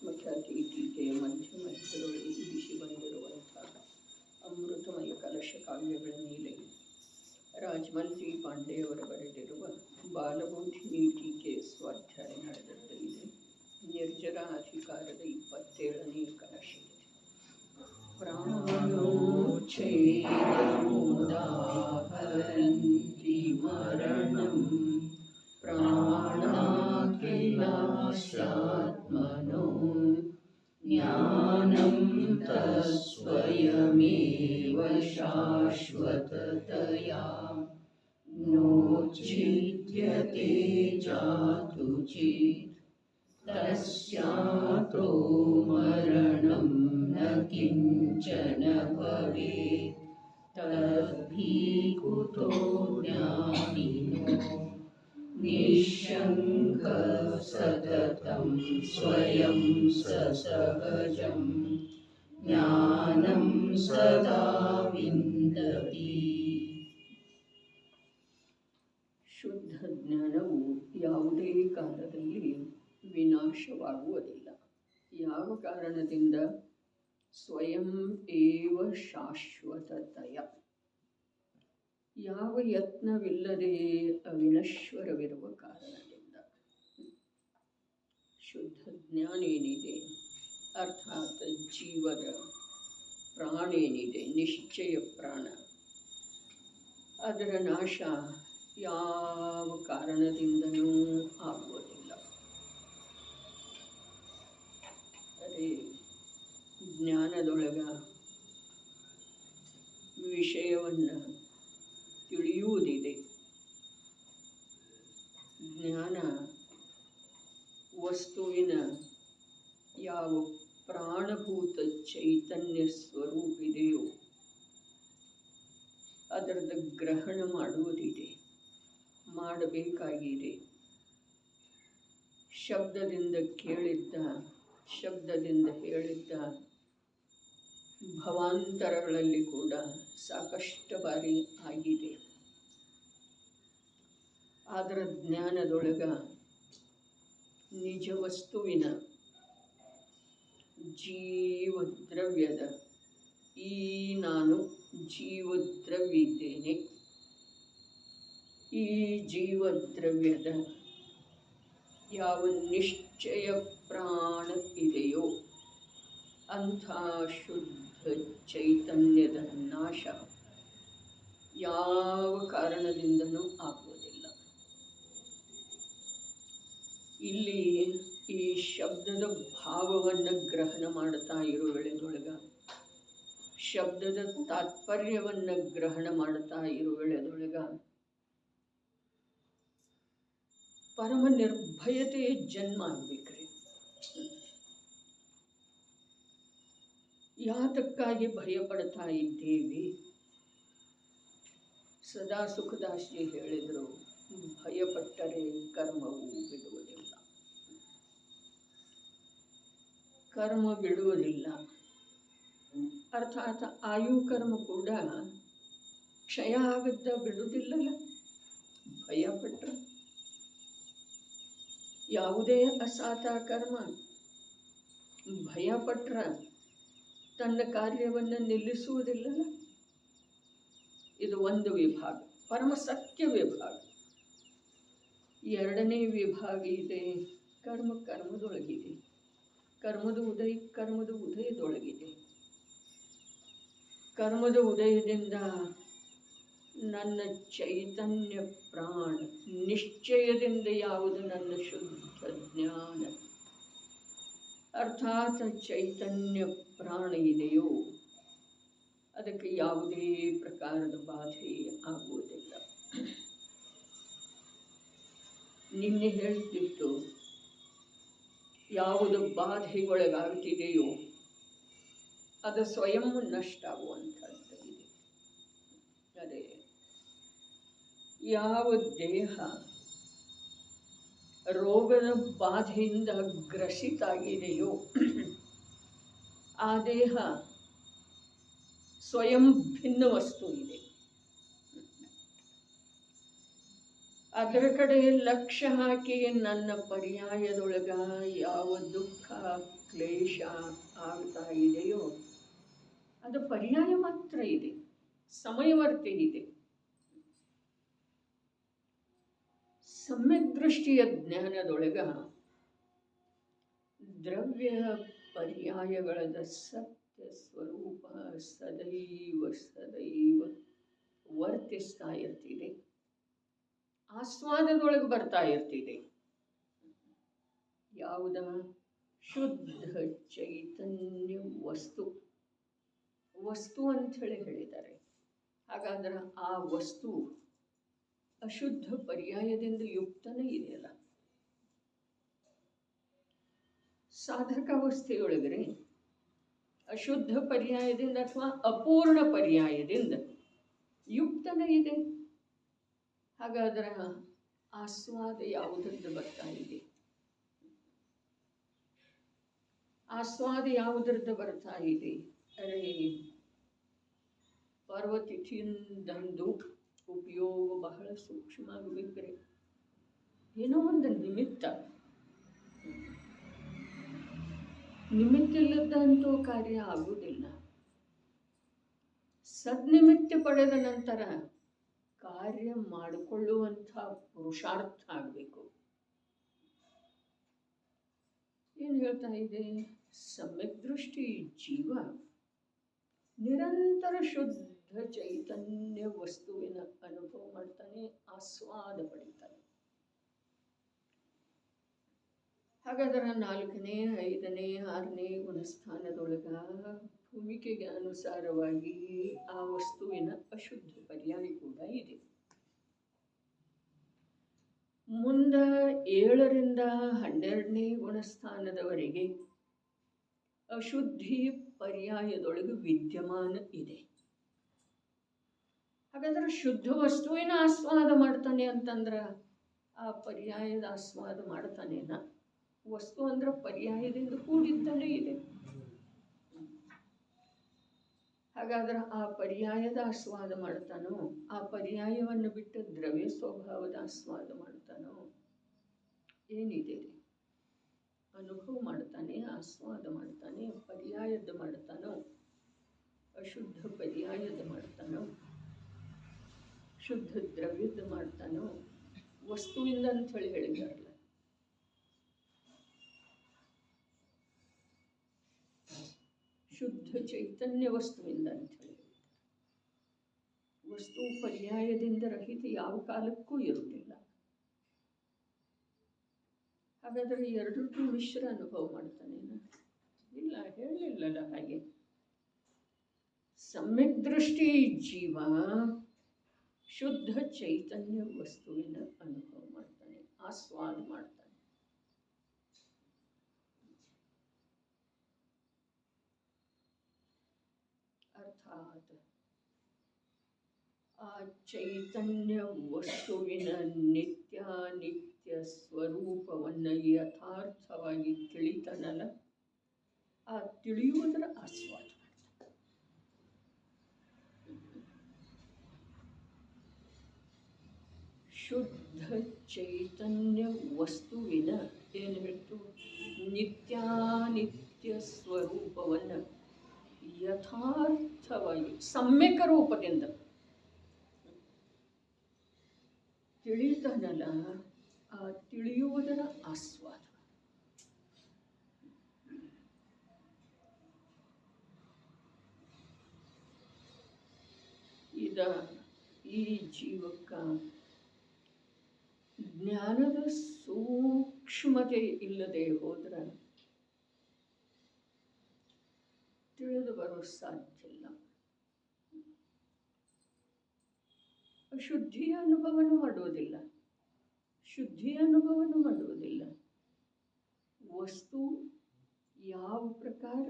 ಆತ್ಮಖ್ಯಾತಿ ಟೀಕೆಯ ಮಧ್ಯಮಧ್ಯದೊಳಗೆ ಬಿಸಿ ಬಂದಿರುವಂತಹ ಅಮೃತಮಯ ಕಲಶ ಕಾವ್ಯಗಳ ಮೇಲೆ ರಾಜಮಲ್ಟಿ ಪಾಂಡೆಯವರ ಬರೆದಿರುವ ಬಾಲಬೋಧಿನಿ ಟೀಕೆ ಸ್ವಾಧ್ಯಾಯ ನಡೆದಲ್ಲಿದೆ. ನಿರ್ಜರ ಅಧಿಕಾರದ 27ನೇ ಕಲಶ ಇದೆ. ಪ್ರಾಣೋಚ್ಛೇದಮುದಾಹರಂತಿ ಮರಣಂ ಪ್ರಾಣಾಖಿಲಾಸ್ಯಾತ್ಮನೋ ಜ್ಞಾನಂ ತಸ್ವಯಮೇವ ಶಾಶ್ವತತಯಾ ನೋಚ್ಛಿದ್ಯತೆ ಜಾತು ಚೇತ್ ತಸ್ಯಾತೋ ಮರಣಂ ನ ಕಿಂಚನ ಭವೇತ್ ತದ್ಭಿ ಕುತೋ ಜ್ಞಾನಿನೋ ನಿಶ್ಶಂಕ ಸತತಂ ಸ್ವಯಂ ಸಸಹಜಂ ಜ್ಞಾನಂ ಸದಾ ವಿಂದತಿ. ಶುದ್ಧ ಜ್ಞಾನವು ಯಾವುದೇ ಕಾಲದಲ್ಲಿ ವಿನಾಶವಾಗುವುದಿಲ್ಲ. ಯಾವ ಕಾರಣದಿಂದ? ಸ್ವಯಂ ಏವ ಶಾಶ್ವತತಯ, ಯಾವ ಯತ್ನವಿಲ್ಲದೆ ಅವಿನಶ್ವರವಿರುವ ಕಾರಣದಿಂದ. ಶುದ್ಧ ಜ್ಞಾನ ಏನಿದೆ, ಅರ್ಥಾತ್ ಜೀವದ ಪ್ರಾಣ ಏನಿದೆ, ನಿಶ್ಚಯ ಪ್ರಾಣ, ಅದರ ನಾಶ ಯಾವ ಕಾರಣದಿಂದನೂ ಆಗುವುದಿಲ್ಲ. ಅದೇ ಜ್ಞಾನದೊಳಗ ವಿಷಯವನ್ನು ತಿಳಿಯುವುದಿದೆ. ಜ್ಞಾನ ವಸ್ತುವಿನ ಯಾವ ಪ್ರಾಣಭೂತ ಚೈತನ್ಯ ಸ್ವರೂಪಿದೆಯೋ ಅದರದ ಗ್ರಹಣ ಮಾಡುವುದಿದೆ, ಮಾಡಬೇಕಾಗಿದೆ. ಶಬ್ದದಿಂದ ಕೇಳಿದ್ದ, ಶಬ್ದದಿಂದ ಹೇಳಿದ್ದ ಭವಾಂತರಗಳಲ್ಲಿ ಕೂಡ ಸಾಕಷ್ಟು ಬಾರಿ ಆಗಿದೆ. ಅದರ ಜ್ಞಾನದೊಳಗ ನಿಜ ವಸ್ತುವಿನ ಜೀವದ್ರವ್ಯದ ಈ ನಾನು ಜೀವದ್ರವ್ಯಿದ್ದೇನೆ, ಈ ಜೀವದ್ರವ್ಯದ ಯಾವ ನಿಶ್ಚಯ ಪ್ರಾಣ ಇದೆಯೋ ಅಂಥ ಶುದ್ಧ ಚೈತನ್ಯದ ನಾಶ ಯಾವ ಕಾರಣದಿಂದನೂ ಆಗುವುದಿಲ್ಲ. ಇಲ್ಲಿ ಈ ಶಬ್ದದ ಭಾವವನ್ನು ಗ್ರಹಣ ಮಾಡ್ತಾ ಇರೋ ವೇಳೆದೊಳಗ, ಶಬ್ದದ ತಾತ್ಪರ್ಯವನ್ನು ಗ್ರಹಣ ಮಾಡ್ತಾ ಇರೋ ವೇಳೆದೊಳಗ ಪರಮ ನಿರ್ಭಯತೆಯ ಜನ್ಮ ಆಗ್ಬೇಕ್ರಿ. ಯಾತಕ್ಕಾಗಿ ಭಯ ಪಡ್ತಾ ಇದ್ದೇವೆ? ಸದಾ ಸುಖದಾಶ್ರೀ ಹೇಳಿದರು, ಭಯಪಟ್ಟರೆ ಕರ್ಮವು ಬಿಡುವುದಿಲ್ಲ. ಕರ್ಮ ಬಿಡುವುದಿಲ್ಲ ಅರ್ಥಾತ್ ಆಯು ಕರ್ಮ ಕೂಡ ಕ್ಷಯ ಆಗದ್ದ ಬಿಡುವುದಿಲ್ಲಲ್ಲ. ಭಯಪಟ್ಟರೆ ಯಾವುದೇ ಅಸಾತ ಕರ್ಮ ಭಯಪಟ್ಟರೆ ತನ್ನ ಕಾರ್ಯವನ್ನು ನಿಲ್ಲಿಸುವುದಿಲ್ಲಲ್ಲ. ಇದು ಒಂದು ವಿಭಾಗ, ಪರಮ ಸತ್ಯ ವಿಭಾಗ. ಎರಡನೇ ವಿಭಾಗ ಇದೆ ಕರ್ಮದೊಳಗಿದೆ, ಕರ್ಮದ ಉದಯದೊಳಗಿದೆ. ಕರ್ಮದ ಉದಯದಿಂದ ನನ್ನ ಚೈತನ್ಯ ಪ್ರಾಣ ನಿಶ್ಚಯದಿಂದ ಯಾವುದು ನನ್ನ ಶುದ್ಧ ಜ್ಞಾನ ಅರ್ಥಾತ್ ಚೈತನ್ಯ ಪ್ರಾಣ ಇದೆಯೋ ಅದಕ್ಕೆ ಯಾವುದೇ ಪ್ರಕಾರದ ಬಾಧೆ ಆಗುವುದಿಲ್ಲ. ನಿನ್ನೆ ಹೇಳ್ತಿತ್ತು, ಯಾವುದು ಬಾಧೆಗೊಳಗಾಗುತ್ತಿದೆಯೋ ಅದು ಸ್ವಯಂ ನಷ್ಟ ಆಗುವಂಥದ್ದು ಇದೆ. ಅದೇ ಯಾವ ದೇಹ ರೋಗದ ಬಾಧೆಯಿಂದ ಗ್ರಸಿತಾಗಿದೆಯೋ ಆ ದೇಹ ಸ್ವಯಂ ಭಿನ್ನ ವಸ್ತು ಇದೆ. ಅದರ ಕಡೆ ಲಕ್ಷ್ಯ ಹಾಕಿ ನನ್ನ ಪರ್ಯಾಯದೊಳಗ ಯಾವ ದುಃಖ ಕ್ಲೇಶ ಆಗ್ತಾ ಇದೆಯೋ ಅದು ಪರ್ಯಾಯ ಮಾತ್ರ ಇದೆ, ಸಮಯವರ್ತಿ ಇದೆ. ಸಮ್ಯಕ್ ದೃಷ್ಟಿಯ ಜ್ಞಾನದೊಳಗ ದ್ರವ್ಯ ಪರ್ಯಾಯಗಳದ ಸತ್ಯ ಸ್ವರೂಪ ಸದೈವ ಸದೈವ ವರ್ತಿಸ್ತಾ ಇರ್ತಿದೆ, ಆಸ್ವಾದದೊಳಗೆ ಬರ್ತಾ ಇರ್ತಿದೆ. ಯಾವುದ? ಶುದ್ಧ ಚೈತನ್ಯ ವಸ್ತು. ವಸ್ತು ಅಂಥೇಳಿ ಹೇಳಿದ್ದಾರೆ. ಹಾಗಾದ್ರೆ ಆ ವಸ್ತು ಅಶುದ್ಧ ಪರ್ಯಾಯದಿಂದ ಯುಕ್ತನೇ ಇದೆಯಲ್ಲ. ಸಾಧಕಾವಸ್ಥೆಯೊಳಗರೆ ಅಶುದ್ಧ ಪರ್ಯಾಯದಿಂದ ಅಥವಾ ಅಪೂರ್ಣ ಪರ್ಯಾಯದಿಂದ ಯುಕ್ತನೇ ಇದೆ. ಹಾಗಾದ್ರೆ ಆಸ್ವಾದ ಯಾವುದರಿಂದ ಬರ್ತಾ ಇದೆ? ಆಸ್ವಾದ ಯಾವುದರಿಂದ ಬರ್ತಾ ಇದೆ? ಅರೆ ಪರ್ವತಿಥಿಯಿಂದಂದು ಉಪಯೋಗ ಬಹಳ ಸೂಕ್ಷ್ಮ ಆಗಬೇಕ್ರೆ ಏನೋ ಒಂದು ನಿಮಿತ್ತ ಇಲ್ಲದಂತೂ ಕಾರ್ಯ ಆಗುವುದಿಲ್ಲ. ಸದ್ನಿಮಿತ್ತ ಪಡೆದ ನಂತರ ಕಾರ್ಯ ಮಾಡಿಕೊಳ್ಳುವಂಥ ಪುರುಷಾರ್ಥ ಆಗಬೇಕು. ಏನು ಹೇಳ್ತಾ ಇದೆ? ಸಮ್ಯಕ್ ದೃಷ್ಟಿ ಜೀವ ನಿರಂತರ ಶುದ್ಧ ಚೈತನ್ಯ ವಸ್ತುವಿನ ಅನುಭವ ಮಾಡ್ತಾನೆ, ಆಸ್ವಾದ ಪಡಿತಾನೆ. ಹಾಗಾದ್ರೆ 4ನೇ 5ನೇ 6ನೇ ಗುಣಸ್ಥಾನದೊಳಗ ಭೂಮಿಕೆಗೆ ಅನುಸಾರವಾಗಿ ಆ ವಸ್ತುವಿನ ಅಶುದ್ಧ ಪರ್ಯಾಯ ಕೂಡ ಇದೆ. ಮುಂದ 7ರಿಂದ 12ನೇ ಗುಣಸ್ಥಾನದವರೆಗೆ ಅಶುದ್ಧಿ ಪರ್ಯಾಯದೊಳಗೆ ವಿದ್ಯಮಾನ ಇದೆ. ಹಾಗಾದ್ರೆ ಶುದ್ಧ ವಸ್ತುವಿನ ಆಸ್ವಾದ ಮಾಡ್ತಾನೆ ಅಂತಂದ್ರೆ ಆ ಪರ್ಯಾಯದ ಆಸ್ವಾದ ಮಾಡ್ತಾನೇನ? ವಸ್ತು ಅಂದ್ರೆ ಪರ್ಯಾಯದಿಂದ ಕೂಡಿದ್ದಲೇ ಇದೆ. ಹಾಗಾದ್ರೆ ಆ ಪರ್ಯಾಯದ ಆಸ್ವಾದ ಮಾಡ್ತಾನೋ, ಆ ಪರ್ಯಾಯವನ್ನು ಬಿಟ್ಟು ದ್ರವ್ಯ ಸ್ವಭಾವದ ಆಸ್ವಾದ ಮಾಡ್ತಾನೋ? ಏನಿದೆ? ಅನುಭವ ಮಾಡ್ತಾನೆ, ಆಸ್ವಾದ ಮಾಡ್ತಾನೆ, ಪರ್ಯಾಯದ ಮಾಡ್ತಾನೋ, ಅಶುದ್ಧ ಪರ್ಯಾಯದ ಮಾಡ್ತಾನೋ, ಶುದ್ಧ ದ್ರವ್ಯದ ಮಾಡ್ತಾನೋ? ವಸ್ತುವಿಂದ ಅಂತ ಹೇಳಿ ಹೇಳಿದಾರಲ್ಲ. ಶುದ್ಧ ಚೈತನ್ಯ ವಸ್ತುವಿಂದ ಅಂತ ಹೇಳಿ. ವಸ್ತು ಪರ್ಯಾಯದಿಂದ ರಹಿತ ಯಾವ ಕಾಲಕ್ಕೂ ಇರುವುದಿಲ್ಲ. ಹಾಗಾದ್ರೆ ಎರಡಕ್ಕೂ ಮಿಶ್ರ ಅನುಭವ ಮಾಡ್ತಾನೇನ? ಇಲ್ಲ, ಹೇಳಲಿಲ್ಲಲ್ಲ ಹಾಗೆ. ಸಮ್ಯಕ್ ದೃಷ್ಟಿ ಜೀವ ಶುದ್ಧ ಚೈತನ್ಯ ವಸ್ತುವಿನ ಅನುಭವ ಮಾಡ್ತಾನೆ, ಆಸ್ವಾದ ಮಾಡ್ತಾನೆ. ಅರ್ಥಾತ್ ಆ ಚೈತನ್ಯ ವಸ್ತುವಿನ ನಿತ್ಯಾನಿತ್ಯ ಸ್ವರೂಪವನ್ನು ಯಥಾರ್ಥವಾಗಿ ತಿಳಿತಾನಲ್ಲ, ಆ ತಿಳಿಯುವುದರ ಆಸ್ವಾದ. ಶುದ್ಧ ಚೈತನ್ಯ ವಸ್ತುವಿನ ಏನು ಹೇಳ್ತು? ನಿತ್ಯಾನಿತ್ಯ ಸ್ವರೂಪವನ್ನು ಯಥಾರ್ಥವಾಗಿ ಸಮ್ಯಕ ರೂಪದಿಂದ ತಿಳಿತಾನಲ್ಲ, ಆ ತಿಳಿಯುವುದರ ಆಸ್ವಾದ. ಈ ಜೀವಕ್ಕ ಜ್ಞಾನದ ಸೂಕ್ಷ್ಮತೆ ಇಲ್ಲದೆ ಹೋದ್ರೆ ತಿಳಿದು ಬರೋ ಸಾಧ್ಯ ಇಲ್ಲ. ಶುದ್ಧಿಯ ಅನುಭವನೂ ಮಾಡುವುದಿಲ್ಲ, ಶುದ್ಧಿಯ ಅನುಭವನೂ ಮಾಡುವುದಿಲ್ಲ. ವಸ್ತು ಯಾವ ಪ್ರಕಾರ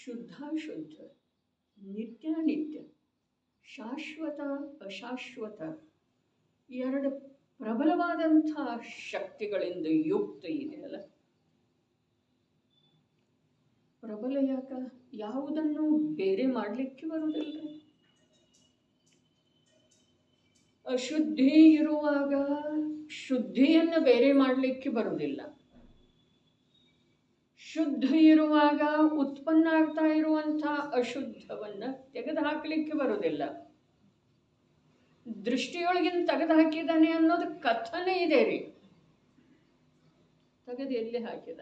ಶುದ್ಧಾಶುದ್ಧ, ನಿತ್ಯಾನಿತ್ಯ, ಶಾಶ್ವತ ಅಶಾಶ್ವತ ಎರಡು ಪ್ರಬಲವಾದಂಥ ಶಕ್ತಿಗಳಿಂದ ಯುಕ್ತ ಇದೆಯಲ್ಲ. ಪ್ರಬಲ ಯಾಕ? ಯಾವುದನ್ನು ಬೇರೆ ಮಾಡಲಿಕ್ಕೆ ಬರುವುದಿಲ್ಲ. ಅಶುದ್ಧಿ ಇರುವಾಗ ಶುದ್ಧಿಯನ್ನು ಬೇರೆ ಮಾಡಲಿಕ್ಕೆ ಬರುವುದಿಲ್ಲ. ಶುದ್ಧ ಇರುವಾಗ ಉತ್ಪನ್ನ ಆಗ್ತಾ ಇರುವಂಥ ಅಶುದ್ಧವನ್ನು ತೆಗೆದುಹಾಕಲಿಕ್ಕೆ ಬರೋದಿಲ್ಲ. ದೃಷ್ಟಿಯೊಳಗಿನ ತೆಗೆದು ಹಾಕಿದ್ದಾನೆ ಅನ್ನೋದು ಕಥನೆ ಇದೆ ರೀ. ತೆಗೆದು ಎಲ್ಲಿ ಹಾಕಿದ?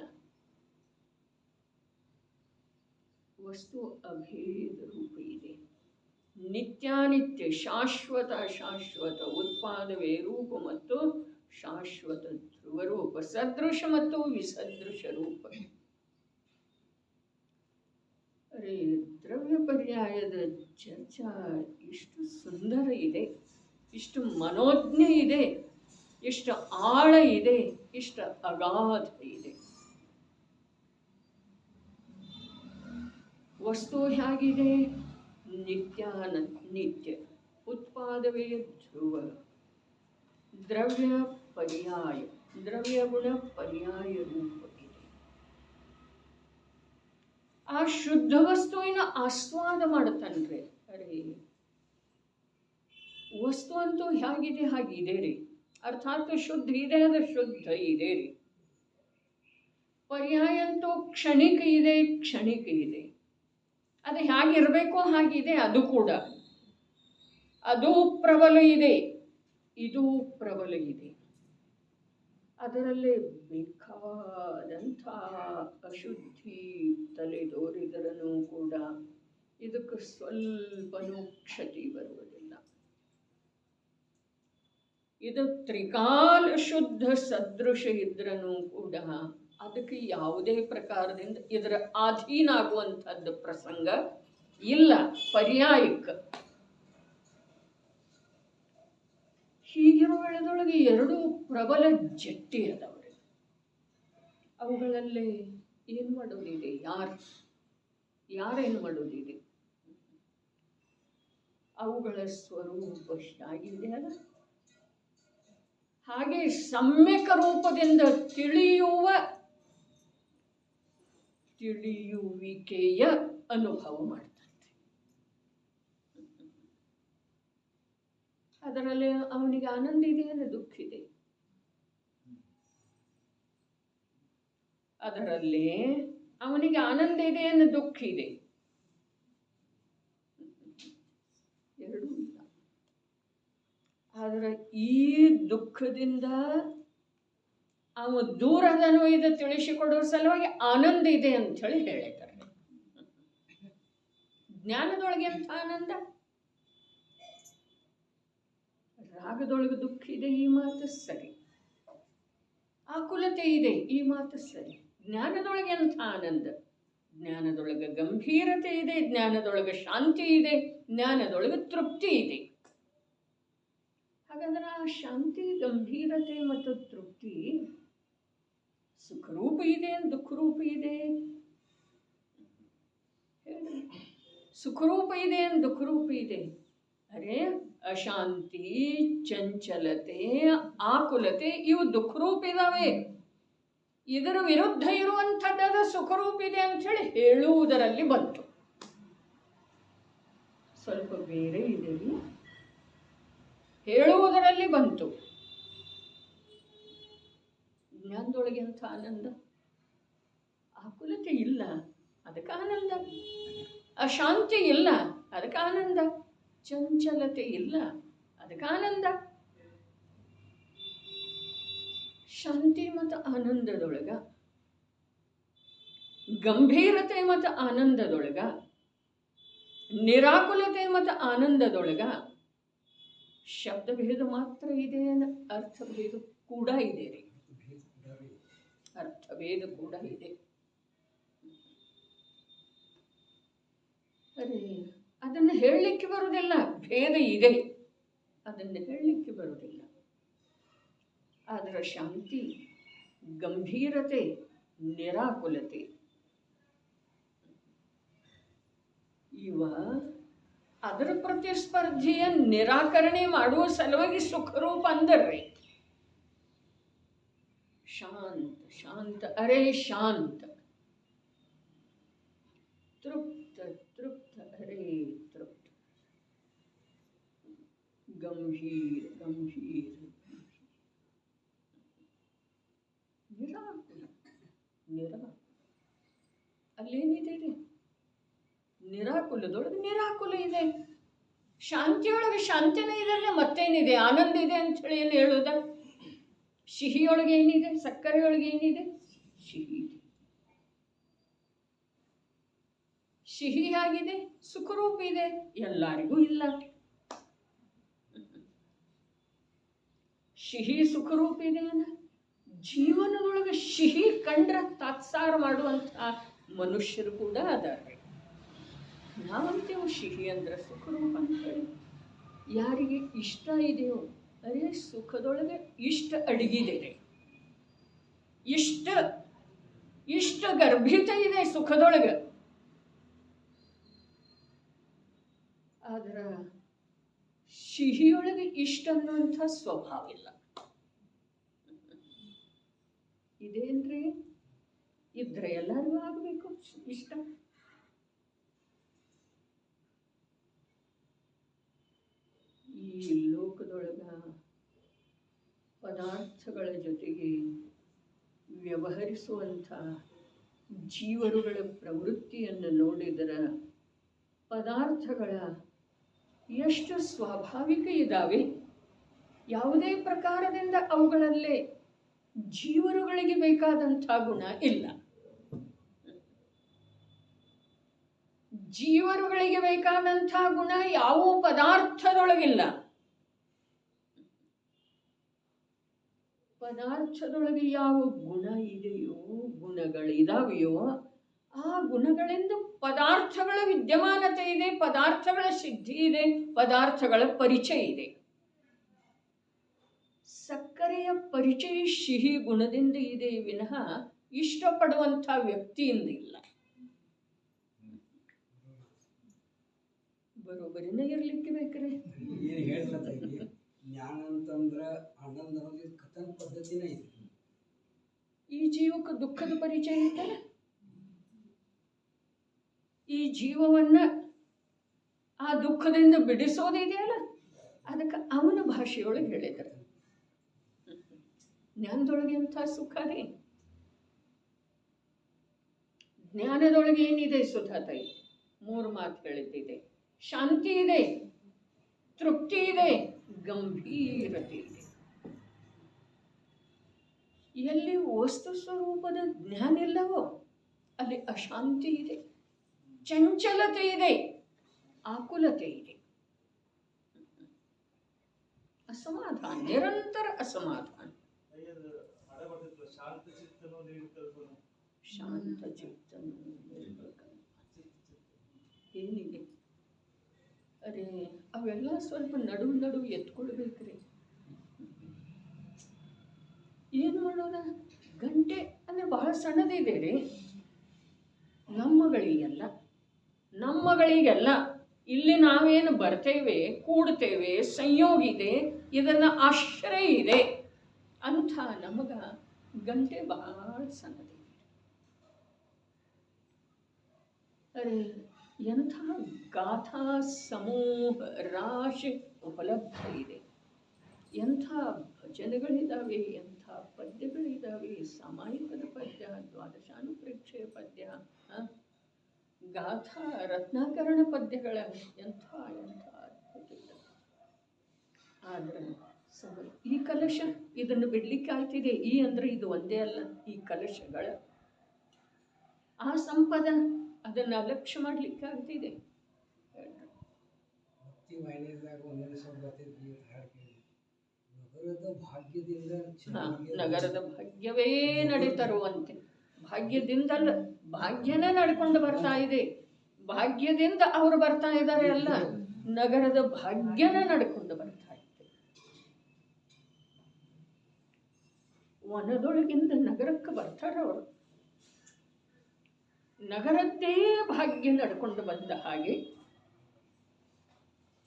ವಸ್ತು ಅಭೇದ ರೂಪ ಇದೆ. ನಿತ್ಯಾನಿತ್ಯ, ಶಾಶ್ವತ ಶಾಶ್ವತ, ಉತ್ಪಾದವೇ ರೂಪ ಮತ್ತು ಶಾಶ್ವತ ಧ್ರುವ ರೂಪ, ಸದೃಶ ಮತ್ತು ವಿಸದೃಶ ರೂಪ. ಅರೆ, ದ್ರವ್ಯ ಪರ್ಯಾಯದ ಚರ್ಚಾ ಇಷ್ಟು ಸುಂದರ ಇದೆ, ಇಷ್ಟು ಮನೋಜ್ಞೆ ಇದೆ, ಇಷ್ಟು ಆಳ ಇದೆ, ಇಷ್ಟು ಅಗಾಧ ಇದೆ. ವಸ್ತು ಹೇಗಿದೆ? ನಿತ್ಯ, ಉತ್ಪಾದವೇ ಧ್ರುವ, ದ್ರವ್ಯ ಪರ್ಯಾಯ, ದ್ರವ್ಯ ಗುಣ ಪರ್ಯಾಯ ರೂಪ ಇದೆ. ಆ ಶುದ್ಧ ವಸ್ತುವಿನ ಆಸ್ವಾದ ಮಾಡುತ್ತಾನ್ರಿ. ಅರೆ, ವಸ್ತು ಅಂತೂ ಹೇಗಿದೆ ಹಾಗಿದೆ ರೀ. ಅರ್ಥಾತ್ ಶುದ್ಧ ಇದೆ, ಅದು ಶುದ್ಧ ಇದೆ ರೀ. ಪರ್ಯಾಯ ಅಂತೂ ಕ್ಷಣಿಕ ಇದೆ, ಕ್ಷಣಿಕ ಇದೆ. ಅದು ಹೇಗಿರಬೇಕೋ ಹಾಗಿದೆ. ಅದು ಕೂಡ ಅದು ಪ್ರಬಲ ಇದೆ, ಇದು ಪ್ರಬಲ ಇದೆ. ಅದರಲ್ಲೇ ಬೇಕಾದಂಥ ಅಶುದ್ಧಿ ತಲೆದೋರಿದರನೂ ಕೂಡ ಇದಕ್ಕೆ ಸ್ವಲ್ಪನೂ ಕ್ಷತಿ ಬರುವುದಿಲ್ಲ. ಇದು ತ್ರಿಕಾಲ ಶುದ್ಧ ಸದೃಶ ಇದ್ರನೂ ಕೂಡ ಅದಕ್ಕೆ ಯಾವುದೇ ಪ್ರಕಾರದಿಂದ ಇದರ ಅಧೀನ ಆಗುವಂಥದ್ದು ಪ್ರಸಂಗ ಇಲ್ಲ. ಪರ್ಯಾಯಕ್ಕೆ ಹೀಗಿರುವ ವೇಳೆದೊಳಗೆ ಎರಡು ಪ್ರಬಲ ಜಟ್ಟಿ ಅದಾವ್ರಿ. ಅವುಗಳಲ್ಲಿ ಏನು ಮಾಡೋದಿದೆ? ಯಾರೇನು ಮಾಡೋದಿದೆ? ಅವುಗಳ ಸ್ವರೂಪ ಹೇಗಿದೆ ಅಲ್ಲ, ಹಾಗೆ ಸಮ್ಯಕ ರೂಪದಿಂದ ತಿಳಿಯುವಿಕೆಯ ಅನುಭವ ಮಾಡ್ತಾರೆ. ಅದರಲ್ಲಿ ಅವನಿಗೆ ಆನಂದ ಇದೆ ಅಂದ್ರೆ ದುಃಖ ಇದೆ. ಅದರಲ್ಲಿ ಅವನಿಗೆ ಆನಂದ ಇದೆ ಅಂದ್ರೆ ದುಃಖ ಇದೆ. ಎರಡೂ ಇಲ್ಲ. ಆದರೆ ಈ ದುಃಖದಿಂದ ಅವ ದೂರದನು ಇದು ತಿಳಿಸಿಕೊಡುವ ಸಲುವಾಗಿ ಆನಂದ ಇದೆ ಅಂತ ಹೇಳಿ ಹೇಳಿದ್ದಾರೆ. ಜ್ಞಾನದೊಳಗೆ ಎಂಥ ಆನಂದ? ರಾಗದೊಳಗೆ ದುಃಖ ಇದೆ, ಈ ಮಾತು ಸರಿ. ಆಕುಲತೆ ಇದೆ, ಈ ಮಾತು ಸರಿ. ಜ್ಞಾನದೊಳಗೆ ಎಂಥ ಆನಂದ? ಜ್ಞಾನದೊಳಗೆ ಗಂಭೀರತೆ ಇದೆ, ಜ್ಞಾನದೊಳಗೆ ಶಾಂತಿ ಇದೆ, ಜ್ಞಾನದೊಳಗೆ ತೃಪ್ತಿ ಇದೆ. ಹಾಗಾದ್ರೆ ಆ ಶಾಂತಿ, ಗಂಭೀರತೆ ಮತ್ತು ತೃಪ್ತಿ ಸುಖರೂಪ ಇದೆ, ದುಃಖರೂಪ ಇದೆ? ಸುಖರೂಪ ಇದೆ, ದುಃಖರೂಪ ಇದೆ. ಅರೆ, ಅಶಾಂತಿ, ಚಂಚಲತೆ, ಆಕುಲತೆ ಇವು ದುಃಖರೂಪ ಇದಾವೆ. ಇದರ ವಿರುದ್ಧ ಇರುವಂಥದ್ದಾದ ಸುಖರೂಪ ಇದೆ ಅಂತ ಹೇಳಿ ಹೇಳುವುದರಲ್ಲಿ ಬಂತು. ಸ್ವಲ್ಪ ಬೇರೆ ಇದೆ, ಹೇಳುವುದರಲ್ಲಿ ಬಂತು. ಜ್ಞಾನದೊಳಗೆ ಅಂತ ಆನಂದ. ಆಕುಲತೆ ಇಲ್ಲ, ಅದಕ್ಕೆ ಆನಂದ. ಅಶಾಂತಿ ಇಲ್ಲ, ಅದಕ್ಕೆ ಆನಂದ. ಚಂಚಲತೆ ಇಲ್ಲ, ಅದಕ್ಕೆ ಆನಂದ. ಶಾಂತಿ ಮತ್ತು ಆನಂದದೊಳಗ, ಗಂಭೀರತೆ ಮತ್ತು ಆನಂದದೊಳಗ, ನಿರಾಕುಲತೆ ಮತ್ತು ಆನಂದದೊಳಗ ಶಬ್ದಭೇದ ಮಾತ್ರ ಇದೆ, ಅರ್ಥಭೇದ ಕೂಡ ಇದೆ ರೀ. ಅರ್ಥಭೇದ ಕೂಡ ಇದೆ. ಅರೆ, ಅದನ್ನು ಹೇಳಲಿಕ್ಕೆ ಬರುವುದಿಲ್ಲ. ಭೇದ ಇದೆ, ಅದನ್ನು ಹೇಳಲಿಕ್ಕೆ ಬರುವುದಿಲ್ಲ. ಆದರೆ ಶಾಂತಿ, ಗಂಭೀರತೆ, ನಿರಾಕುಲತೆ ಇವ ಅದರ ಪ್ರತಿಸ್ಪರ್ಧಿಯ ನಿರಾಕರಣೆ ಮಾಡುವ ಸಲುವಾಗಿ ಸುಖರೂಪ ಅಂದರ್ರಿ. ಶಾಂತ ಶಾಂತ, ಅರೆ ಶಾಂತ. ತೃಪ್ತ ತೃಪ್ತ, ಅರೆ ತೃಪ್ತ. ಗಂಭೀರ ಗಂಭೀರ, ನಿರಾಕುಲ ನಿರಾಕುಲ. ಅಲ್ಲೇನಿದೆ ರೀ? ನಿರಾಕುಲದೊಳಗೆ ನಿರಾಕುಲ ಇದೆ, ಶಾಂತಿಯೊಳಗೆ ಶಾಂತಿನೇ ಇದೆ. ಮತ್ತೇನಿದೆ? ಆನಂದ ಇದೆ ಅಂತ ಹೇಳಿ ಏನು ಹೇಳೋದ? ಸಿಹಿಯೊಳಗೆ ಏನಿದೆ? ಸಕ್ಕರೆಯೊಳಗೆ ಏನಿದೆ? ಸಿಹಿ ಇದೆ. ಸಿಹಿಯಾಗಿದೆ, ಸುಖರೂಪ ಇದೆ, ಎಲ್ಲರಿಗೂ ಇಲ್ಲ. ಸಿಹಿ ಸುಖರೂಪ ಇದೆ ಅನ್ನ ಜೀವನದೊಳಗೆ ಸಿಹಿ ಕಂಡ್ರೆ ತಾತ್ಸಾರ ಮಾಡುವಂಥ ಮನುಷ್ಯರು ಕೂಡ ಅದಾರೆ. ನಾವಂತೇವು ಸಿಹಿ ಅಂದ್ರೆ ಸುಖರೂಪ ಅಂತ ಹೇಳಿ. ಯಾರಿಗೆ ಇಷ್ಟ ಇದೆಯೋ ಅದೇ ಸುಖದೊಳಗೆ ಇಷ್ಟ ಅಡಗಿದೆ, ಇಷ್ಟ ಗರ್ಭಿತ ಇದೆ ಸುಖದೊಳಗೆ. ಆದ್ರೆ ಸಿಹಿಯೊಳಗೆ ಇಷ್ಟ ಅನ್ನುವಂಥ ಸ್ವಭಾವ ಇಲ್ಲ. ಇದೇನ್ರಿ? ಇದ್ರೆ ಎಲ್ಲರಿಗೂ ಆಗಬೇಕು ಇಷ್ಟ. ಈ ಲೋಕದೊಳಗ ಪದಾರ್ಥಗಳ ಜೊತೆಗೆ ವ್ಯವಹರಿಸುವಂಥ ಜೀವರುಗಳ ಪ್ರವೃತ್ತಿಯನ್ನು ನೋಡಿದರೆ ಪದಾರ್ಥಗಳ ಎಷ್ಟು ಸ್ವಾಭಾವಿಕ ಇದ್ದಾವೆ. ಯಾವುದೇ ಪ್ರಕಾರದಿಂದ ಅವುಗಳಲ್ಲೇ ಜೀವರುಗಳಿಗೆ ಬೇಕಾದಂಥ ಗುಣ ಇಲ್ಲ. ಜೀವರುಗಳಿಗೆ ಬೇಕಾದಂಥ ಗುಣ ಯಾವ ಪದಾರ್ಥದೊಳಗಿಲ್ಲ. ಪದಾರ್ಥದೊಳಗೆ ಯಾವ ಗುಣ ಇದೆಯೋ, ಗುಣಗಳಿದಾವೆಯೋ, ಆ ಗುಣಗಳಿಂದ ಪದಾರ್ಥಗಳ ವಿದ್ಯಮಾನತೆ ಇದೆ, ಪದಾರ್ಥಗಳ ಸಿದ್ಧಿ ಇದೆ, ಪದಾರ್ಥಗಳ ಪರಿಚಯ ಇದೆ. ಸಕ್ಕರೆಯ ಪರಿಚಯ ಸಿಹಿ ಗುಣದಿಂದ ಇದೆ ವಿನಃ ಇಷ್ಟಪಡುವಂಥ ವ್ಯಕ್ತಿಯಿಂದ ಇಲ್ಲ. ಬರೋಬರಿನೇ ಇರ್ಲಿಕ್ಕೆ ಬೇಕ್ರಿ. ಜ್ಞಾನ ಅಂತಂದ್ರ ಆನಂದ ಅನ್ನೋದು ಕಥನ ಪದ್ಧತಿನೇ ಇದೆ. ಈ ಜೀವಕ್ಕೆ ದುಃಖದ ಪರಿಚಯ ಐತಲ್ಲ, ಈ ಜೀವವನ್ನ ಆ ದುಃಖದಿಂದ ಬಿಡಿಸೋದಿದೆಯಲ್ಲ, ಅದಕ್ಕೆ ಅವನ ಭಾಷೆಯೊಳಗೆ ಹೇಳಿದ್ದಾರೆ. ಜ್ಞಾನದೊಳಗೆ ಎಂಥ ಸುಖ ರೀ! ಜ್ಞಾನದೊಳಗೆ ಏನಿದೆ? ಸುಧಾತಾಯಿ 3 ಮಾತು ಹೇಳಿದ್ದಿದೆ. ಶಾಂತಿ ಇದೆ, ತೃಪ್ತಿ ಇದೆ, ಗಂಭೀರತೆ ಇದೆ. ಎಲ್ಲಿ ವಸ್ತು ಸ್ವರೂಪದ ಜ್ಞಾನ ಇಲ್ಲವೋ ಅಲ್ಲಿ ಅಶಾಂತಿ ಇದೆ, ಚಂಚಲತೆ ಇದೆ, ಆಕುಲತೆ ಇದೆ, ಅಸಮಾಧಾನ, ನಿರಂತರ ಅಸಮಾಧಾನ. ಶಾಂತ ಚಿತ್ತ ಏನಿದೆ? ಅದೇ ಅವೆಲ್ಲ ಸ್ವಲ್ಪ ನಡು ಎತ್ಕೊಳ್ಬೇಕ್ರಿ. ಏನು ಮಾಡೋಣ? ಗಂಟೆ ಅಂದ್ರೆ ಬಹಳ ಸಣ್ಣದಿದೆ ರೀ. ನಮ್ಮಗಳಿಗೆಲ್ಲ ಇಲ್ಲಿ ನಾವೇನು ಬರ್ತೇವೆ, ಕೂಡ್ತೇವೆ, ಸಂಯೋಗ ಇದೆ, ಇದನ್ನ ಆಶ್ರಯ ಇದೆ ಅಂಥ ನಮಗ ಗಂಟೆ ಬಹಳ ಸಣ್ಣದಿದೆ. ಅರೆ ಎಂಥ ಗಾಥಾ ಸಮೂಹ ರಾಶಿ ಉಪಲಬ್ಧ ಇದೆ, ಎಂಥ ಭಜನೆಗಳಿದ್ದಾವೆ, ಎಂಥ ಪದ್ಯಗಳಿದ್ದಾವೆ, ಸಾಮಾಯಿಕದ ಪದ್ಯ, ದ್ವಾದಶಾನುಪ್ರೇಕ್ಷೆಯ ಪದ್ಯ, ಗಾಥಾ ರತ್ನಾಕರಣ ಪದ್ಯಗಳ ಎಂಥ ಅದ್ಭುತ. ಆದರೆ ಈ ಕಲಶ ಇದನ್ನು ಬಿಡ್ಲಿಕ್ಕೆ ಆಗ್ತಿದೆ. ಈ ಅಂದ್ರೆ ಇದು ಒಂದೇ ಅಲ್ಲ, ಈ ಕಲಶಗಳ ಆ ಸಂಪದ ಅದನ್ನು ಅಲಕ್ಷ್ಯ ಮಾಡ್ಲಿಕ್ಕೆ ಆಗ್ತಿದೆ. ನಗರದ ಭಾಗ್ಯವೇ ನಡೀತರುವಂತೆ, ಭಾಗ್ಯದಿಂದಲ್ಲ, ಭಾಗ್ಯನೇ ನಡ್ಕೊಂಡು ಬರ್ತಾ ಇದೆ. ಭಾಗ್ಯದಿಂದ ಅವರು ಬರ್ತಾ ಇದ್ದಾರೆ ಅಲ್ಲ, ನಗರದ ಭಾಗ್ಯನ ನಡ್ಕೊಂಡು ಬರ್ತಾ ಇದೆ. ವನದೊಳಗಿಂದ ನಗರಕ್ಕೆ ಬರ್ತಾರೆ ಅವರು. ನಗರದ್ದೇ ಭಾಗ್ಯ ನಡ್ಕೊಂಡು ಬಂದ ಹಾಗೆ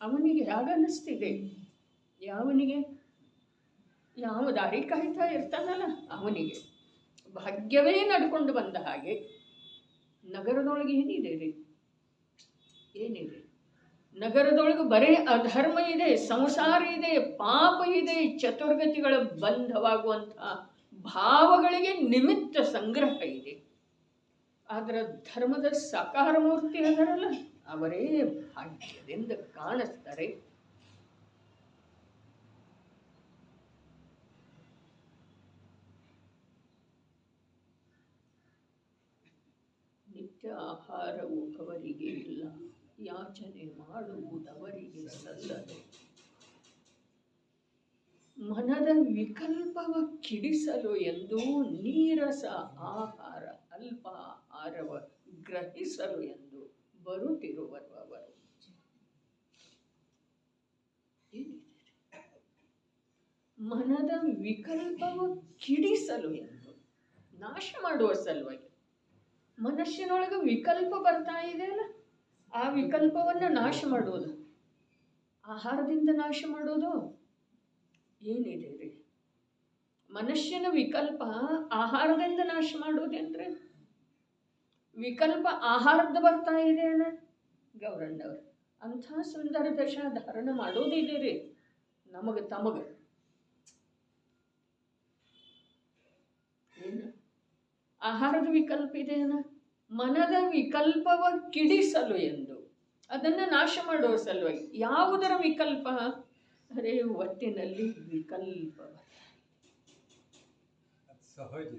ಅವನಿಗೆ ಹೇಗನ್ನಿಸ್ತಿದೆ? ಯಾವನಿಗೆ? ಯಾವ ದಾರಿ ಕಾಯ್ತಾ ಇರ್ತಾನಲ್ಲ ಅವನಿಗೆ ಭಾಗ್ಯವೇ ನಡ್ಕೊಂಡು ಬಂದ ಹಾಗೆ ನಗರದೊಳಗೆ ಏನಿದೆ ರೀ? ಏನಿದೆ? ನಗರದೊಳಗೆ ಬರೇ ಅಧರ್ಮ ಇದೆ, ಸಂಸಾರ ಇದೆ, ಪಾಪ ಇದೆ, ಚತುರ್ಗತಿಗಳ ಬಂಧವಾಗುವಂತಹ ಭಾವಗಳಿಗೆ ನಿಮಿತ್ತ ಸಂಗ್ರಹ ಇದೆ. ಆದ್ರೆ ಧರ್ಮದ ಸಾಕಾರ ಮೂರ್ತಿ ಅದರಲ್ಲ ಅವರೇ ಭಾಗ್ಯದಿಂದ ಕಾಣಿಸ್ತಾರೆ. ನಿತ್ಯ ಆಹಾರವು ಅವರಿಗೆ ಇಲ್ಲ, ಯಾಚನೆ ಮಾಡುವುದವರಿಗೆ ಸಲ್ಲದೆ. ಮನದ ವಿಕಲ್ಪವ ಕಿಡಿಸಲು ಎಂದು ನೀರಸ ಆಹಾರ ಅಲ್ಪ ಆಹಾರವ ಗ್ರಹಿಸಲು ಎಂದು ಬರುತ್ತಿರುವರು ಅವರು. ಮನದ ವಿಕಲ್ಪವ ಕಿಡಿಸಲು ಎಂದು, ನಾಶ ಮಾಡುವ ಸಲುವಾಗಿ. ಮನಸ್ಸಿನೊಳಗೆ ವಿಕಲ್ಪ ಬರ್ತಾ ಇದೆಯಲ್ಲ, ಆ ವಿಕಲ್ಪವನ್ನು ನಾಶ ಮಾಡೋದು. ಆಹಾರದಿಂದ ನಾಶ ಮಾಡೋದು ಏನಿದೆ ರೀ? ಮನುಷ್ಯನ ವಿಕಲ್ಪ ಆಹಾರದಿಂದ ನಾಶ ಮಾಡೋದೇನ್ರಿ? ವಿಕಲ್ಪ ಆಹಾರದ ಬರ್ತಾ ಇದೆಯಲ್ಲ ಗೌರಣ್ಣವ್ರು, ಅಂಥ ಸುಂದರ ದಶಾ ಧಾರಣ ಮಾಡೋದಿದೆ ರೀ ನಮಗೆ ತಮಗೆ. ಏನು ಆಹಾರದ ವಿಕಲ್ಪ ಇದೆಯೇನ? ಮನದ ವಿಕಲ್ಪವ ಕಿಡಿಸಲು ಎಂದು, ಅದನ್ನು ನಾಶ ಮಾಡುವ ಸಲುವಾಗಿ. ಯಾವುದರ ವಿಕಲ್ಪ? ಅರೆ ಒಟ್ಟಿನಲ್ಲಿ ವಿಕಲ್ಪ ಸಹಜ.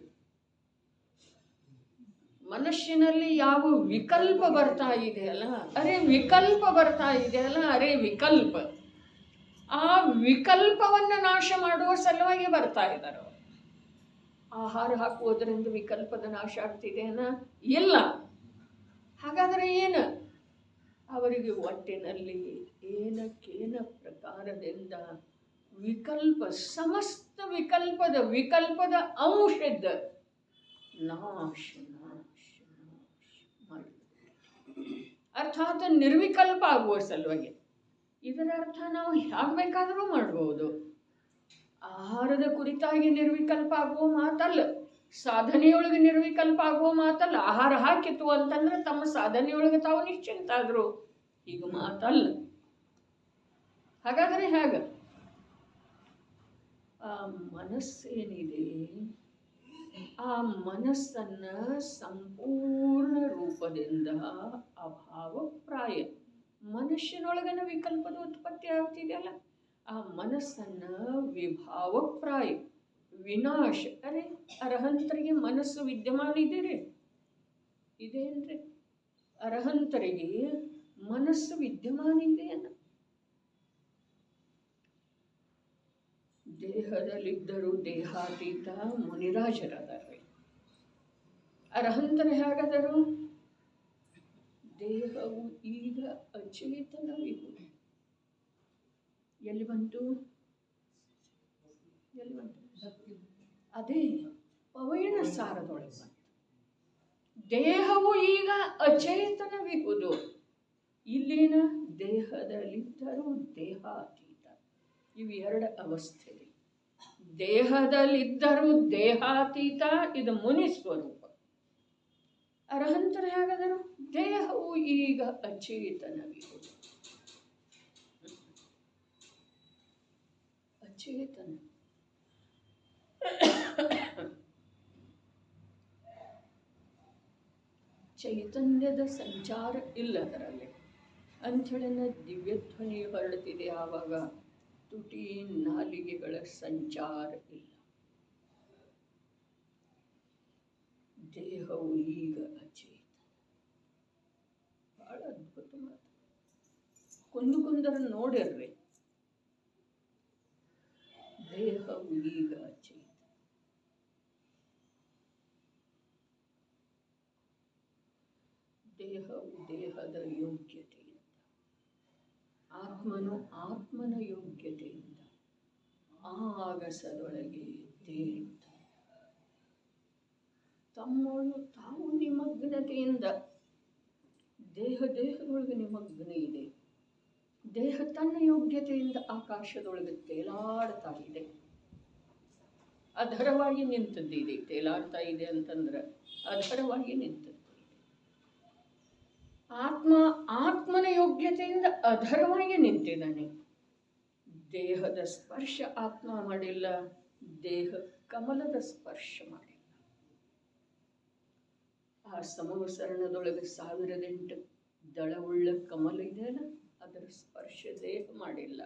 ಮನುಷ್ಯನಲ್ಲಿ ಯಾವ ವಿಕಲ್ಪ ಬರ್ತಾ ಇದೆಯಲ್ಲ, ಅರೆ ವಿಕಲ್ಪ ಬರ್ತಾ ಇದೆಯಲ್ಲ, ಅರೆ ವಿಕಲ್ಪ, ಆ ವಿಕಲ್ಪವನ್ನು ನಾಶ ಮಾಡುವ ಸಲುವಾಗಿ ಬರ್ತಾ ಇದ್ದಾರೆ. ಆಹಾರ ಹಾಕುವುದರಿಂದ ವಿಕಲ್ಪದ ನಾಶ ಆಗ್ತಿದೆಯೇನ? ಇಲ್ಲ. ಹಾಗಾದರೆ ಏನು? ಅವರಿಗೆ ಹೊಟ್ಟೆನಲ್ಲಿ ಏನಕ್ಕೇನ ಪ್ರಕಾರದಿಂದ ವಿಕಲ್ಪ, ಸಮಸ್ತ ವಿಕಲ್ಪದ ಅಂಶದ ನಾಶ ಮಾಡಿ, ಅರ್ಥಾತ್ ನಿರ್ವಿಕಲ್ಪ ಆಗುವ ಸಲುವಾಗಿ. ಇದರ ಅರ್ಥ ನಾವು ಹೇಗೆ ಬೇಕಾದರೂ ಮಾಡ್ಬೋದು. ಆಹಾರದ ಕುರಿತಾಗಿ ನಿರ್ವಿಕಲ್ಪ ಆಗುವ ಮಾತಲ್ಲ, ಸಾಧನೆಯೊಳಗೆ ನಿರ್ವಿಕಲ್ಪ ಆಗುವ ಮಾತಲ್ಲ. ಆಹಾರ ಹಾಕಿತ್ತು ಅಂತಂದ್ರೆ ತಮ್ಮ ಸಾಧನೆಯೊಳಗೆ ತಾವು ನಿಶ್ಚಿಂತ ಆದ್ರು, ಈಗ ಮಾತಲ್ಲ. ಹಾಗಾದರೆ ಹೇಗೆ? ಆ ಮನಸ್ಸೇನಿದೆ, ಆ ಮನಸ್ಸನ್ನ ಸಂಪೂರ್ಣ ರೂಪದಿಂದ ಅಭಾವಪ್ರಾಯ, ಮನುಷ್ಯನೊಳಗನ ವಿಕಲ್ಪದ ಉತ್ಪತ್ತಿ ಆಗ್ತಿದೆಯಲ್ಲ, ಆ ಮನಸ್ಸನ್ನ ವಿಭಾವಪ್ರಾಯ, ವಿನಾಶ. ಅರೆ ಅರ್ಹಂತರಿಗೆ ಮನಸ್ಸು ವಿದ್ಯಮಾನ ಇದೆರಿ, ಇದೇನ್ರಿ? ಅರ್ಹಂತರಿಗೆ ಮನಸ್ಸು ವಿದ್ಯಮಾನ ಇದೆಯನ್ನ. ದೇಹದಲ್ಲಿದ್ದರೂ ದೇಹಾತೀತ ಮುನಿರಾಜರದಾರೆ. ಅರ್ಹಂತರ ಹೇಗಾದರು? ದೇಹವು ಈಗ ಅಚೇತನವಿಹುದು. ಎಲ್ಲಿ ಬಂತು? ಅದೇ ಪವಯನ ಸಾರದೊಳಗೆ ಬಂತು. ದೇಹವು ಈಗ ಅಚೇತನವಿಹುದು. ಇಲ್ಲೇನ? ದೇಹದಲ್ಲಿದ್ದರೂ ದೇಹಾತೀತ. ಇವು ಎರಡು ಅವಸ್ಥೆ. ದೇಹದಲ್ಲಿದ್ದರೂ ದೇಹಾತೀತ, ಇದು ಮುನಿ ಸ್ವರೂಪ. ಅರ್ಹಂತರ ಹೇಗಾದರು? ದೇಹವು ಈಗ ಅಚೇತನವಿಹುದು. ಅಚೇತನ ಚೈತನ್ಯದ ಸಂಚಾರ ಇಲ್ಲ ಅದರಲ್ಲಿ ಅಂಥೇಳಿನ ದಿವ್ಯಧ್ವನಿ ಹೊರಡ್ತಿದೆ. ಆವಾಗ ತುಟಿ ನಾಲಿಗೆಗಳ ಸಂಚಾರ ಇಲ್ಲ. ದೇಹವು ಈಗ ಅಚೇತನ. ಬಹಳ ಅದ್ಭುತ ಮಾತು. ಕುಂದರ ನೋಡಿರ್ರಿ. ದೇಹವು ಈಗ ಅಚೇತನ. ದೇಹವು ದೇಹದ ಯೋಗ್ಯತೆಯಿಂದ, ಆತ್ಮನು ಆತ್ಮನ ಯೋಗ್ಯತೆಯಿಂದ ಆಗಸದೊಳಗೆ ತೇಲಿದ್ದ. ತಮ್ಮೊಳು ತಾವು ನಿಮಗ್ನತೆಯಿಂದ ದೇಹದೊಳಗೆ ನಿಮಗ್ನ ಇದೆ. ದೇಹ ತನ್ನ ಯೋಗ್ಯತೆಯಿಂದ ಆಕಾಶದೊಳಗೆ ತೇಲಾಡ್ತಾ ಇದೆ. ಅಧರವಾಗಿ ನಿಂತದ್ದಿದೆ. ತೇಲಾಡ್ತಾ ಇದೆ ಅಂತಂದ್ರೆ ಅಧರವಾಗಿ ನಿಂತದ್ದು. ಆತ್ಮನ ಯೋಗ್ಯತೆಯಿಂದ ಅಧರವಾಗಿ ನಿಂತಿದ್ದಾನೆ. ದೇಹದ ಸ್ಪರ್ಶ ಆತ್ಮ ಮಾಡಿಲ್ಲ, ದೇಹ ಕಮಲದ ಸ್ಪರ್ಶ ಮಾಡಿಲ್ಲ. ಆ ಸಮವಸರಣದೊಳಗೆ 1008 ದಳವುಳ್ಳ ಕಮಲ ಇದೆಯಲ್ಲ, ಅದರ ಸ್ಪರ್ಶ ದೇಹ ಮಾಡಿಲ್ಲ.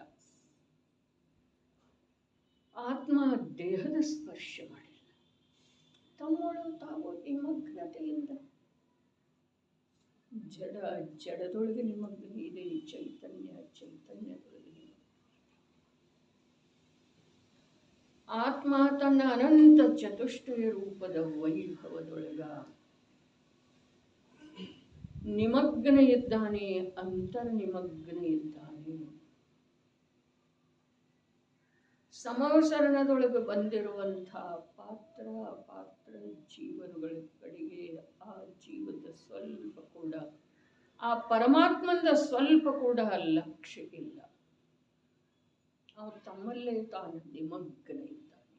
ಆತ್ಮ ದೇಹದ ಸ್ಪರ್ಶ ಮಾಡಿಲ್ಲ. ತಮ್ಮೊಳಗೆ ತಾವು ನಿಮಗ್ನತೆಯಿಂದ ಜಡದೊಳಗೆ ನಿಮಗ್ನ ಇದೆ, ಚೈತನ್ಯದೊಳಗೆ ಆತ್ಮ ತನ್ನ ಅನಂತ ಚತುಷ್ಟಯ ರೂಪದ ವೈಭವದೊಳಗ ನಿಮಗ್ನ ಇದ್ದಾನೆ, ಅಂತರ್ನಿಮಗ್ನ ಇದ್ದಾನೆ. ಸಮವಸರಣದೊಳಗೆ ಬಂದಿರುವಂಥ ಪಾತ್ರ ಅಪಾತ್ರ ಜೀವನಗಳ ಕಡೆಗೆ ಆ ಜೀವದ ಸ್ವಲ್ಪ ಕೂಡ, ಆ ಪರಮಾತ್ಮಂದ ಸ್ವಲ್ಪ ಕೂಡ ಲಕ್ಷ್ಯ ಇಲ್ಲ. ಅವನು ತಮ್ಮಲ್ಲೇ ತಾನು ನಿಮಗ್ನ ಇದ್ದಾನೆ.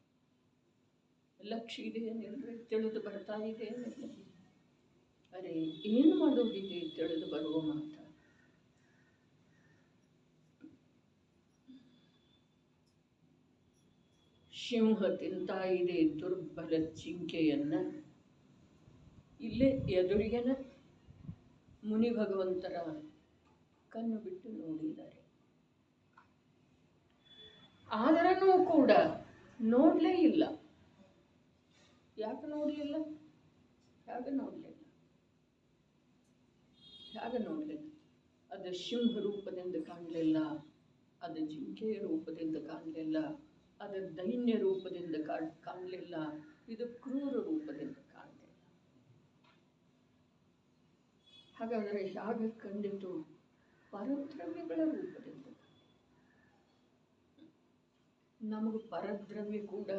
ಲಕ್ಷ್ಯ ಇದೆ ಏನಿಲ್ರಿ, ತಿಳಿದು ಬರ್ತಾ ಇದೆ ಏನಿಲ್ಲ. ಅರೆ ಏನು ಮಾಡೋದಿದೆ ತಿಳಿದು ಬರುವ ಮಾತ. ಸಿಂಹ ತಿಂತಾ ಇದೆ ದುರ್ಬಲ ಜಿಂಕೆಯನ್ನ. ಇಲ್ಲೇ ಎದುರಿಗೆನ ಮುನಿ ಭಗವಂತರ ಕಣ್ಣು ಬಿಟ್ಟು ನೋಡಿದ್ದಾರೆ. ಆದರೂ ಕೂಡ ನೋಡಲೇ ಇಲ್ಲ. ಯಾಕೆ ನೋಡಲಿಲ್ಲ? ಹೇಗೆ ನೋಡಲಿಲ್ಲ? ಅದು ಸಿಂಹ ರೂಪದಿಂದ ಕಾಣಲಿಲ್ಲ, ಅದು ಜಿಂಕೆಯ ರೂಪದಿಂದ ಕಾಣಲಿಲ್ಲ, ಅದು ದೈನ್ಯ ರೂಪದಿಂದ ಕಾಣಲಿಲ್ಲ, ಇದು ಕ್ರೂರ ರೂಪದಿಂದ ಕಾಣಲಿಲ್ಲ. ಹಾಗಾದರೆ ಹೇಗೆ ಕಂಡಿತು? ಪರದ್ರವ್ಯಗಳ ರೂಪದಿಂದ. ನಮಗೆ ಪರದ್ರವ್ಯ ಕೂಡ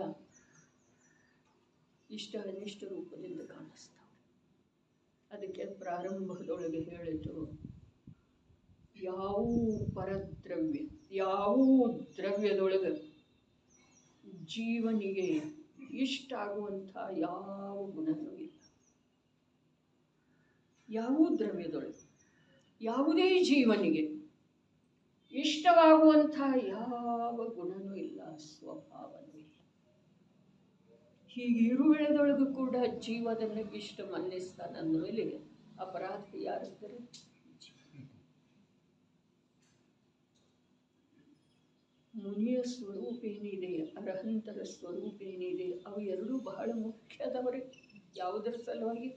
ಇಷ್ಟ ಅನಿಷ್ಟ ರೂಪದಿಂದ ಕಾಣಿಸ್ತಾವೆ. ಅದಕ್ಕೆ ಪ್ರಾರಂಭದೊಳಗೆ ಹೇಳಿತು, ಯಾವ ಪರದ್ರವ್ಯ, ಯಾವ ದ್ರವ್ಯದೊಳಗೆ ಜೀವನಿಗೆ ಇಷ್ಟ ಆಗುವಂಥ ಯಾವ ಗುಣನೂ ಇಲ್ಲ. ಯಾವ ದ್ರವ್ಯದೊಳಗೆ ಯಾವುದೇ ಜೀವನಿಗೆ ಇಷ್ಟವಾಗುವಂಥ ಯಾವ ಗುಣನೂ ಇಲ್ಲ, ಸ್ವಭಾವನೂ ಇಲ್ಲ. ಹೀಗಿರುವೆಳದೊಳಗೂ ಕೂಡ ಜೀವದನ್ನು ಇಷ್ಟ ಮನ್ನಿಸ್ತಾನೆ ಅಂದಮೇಲೆ ಅಪರಾಧ ಯಾರಿದ್ದಾರೆ? ಮುನಿಯ ಸ್ವರೂಪ ಏನಿದೆ, ಅರಹಂತರ ಸ್ವರೂಪ ಏನಿದೆ, ಅವು ಎರಡೂ ಬಹಳ ಮುಖ್ಯದವರೇ. ಯಾವುದರ ಸಲುವಾಗಿ?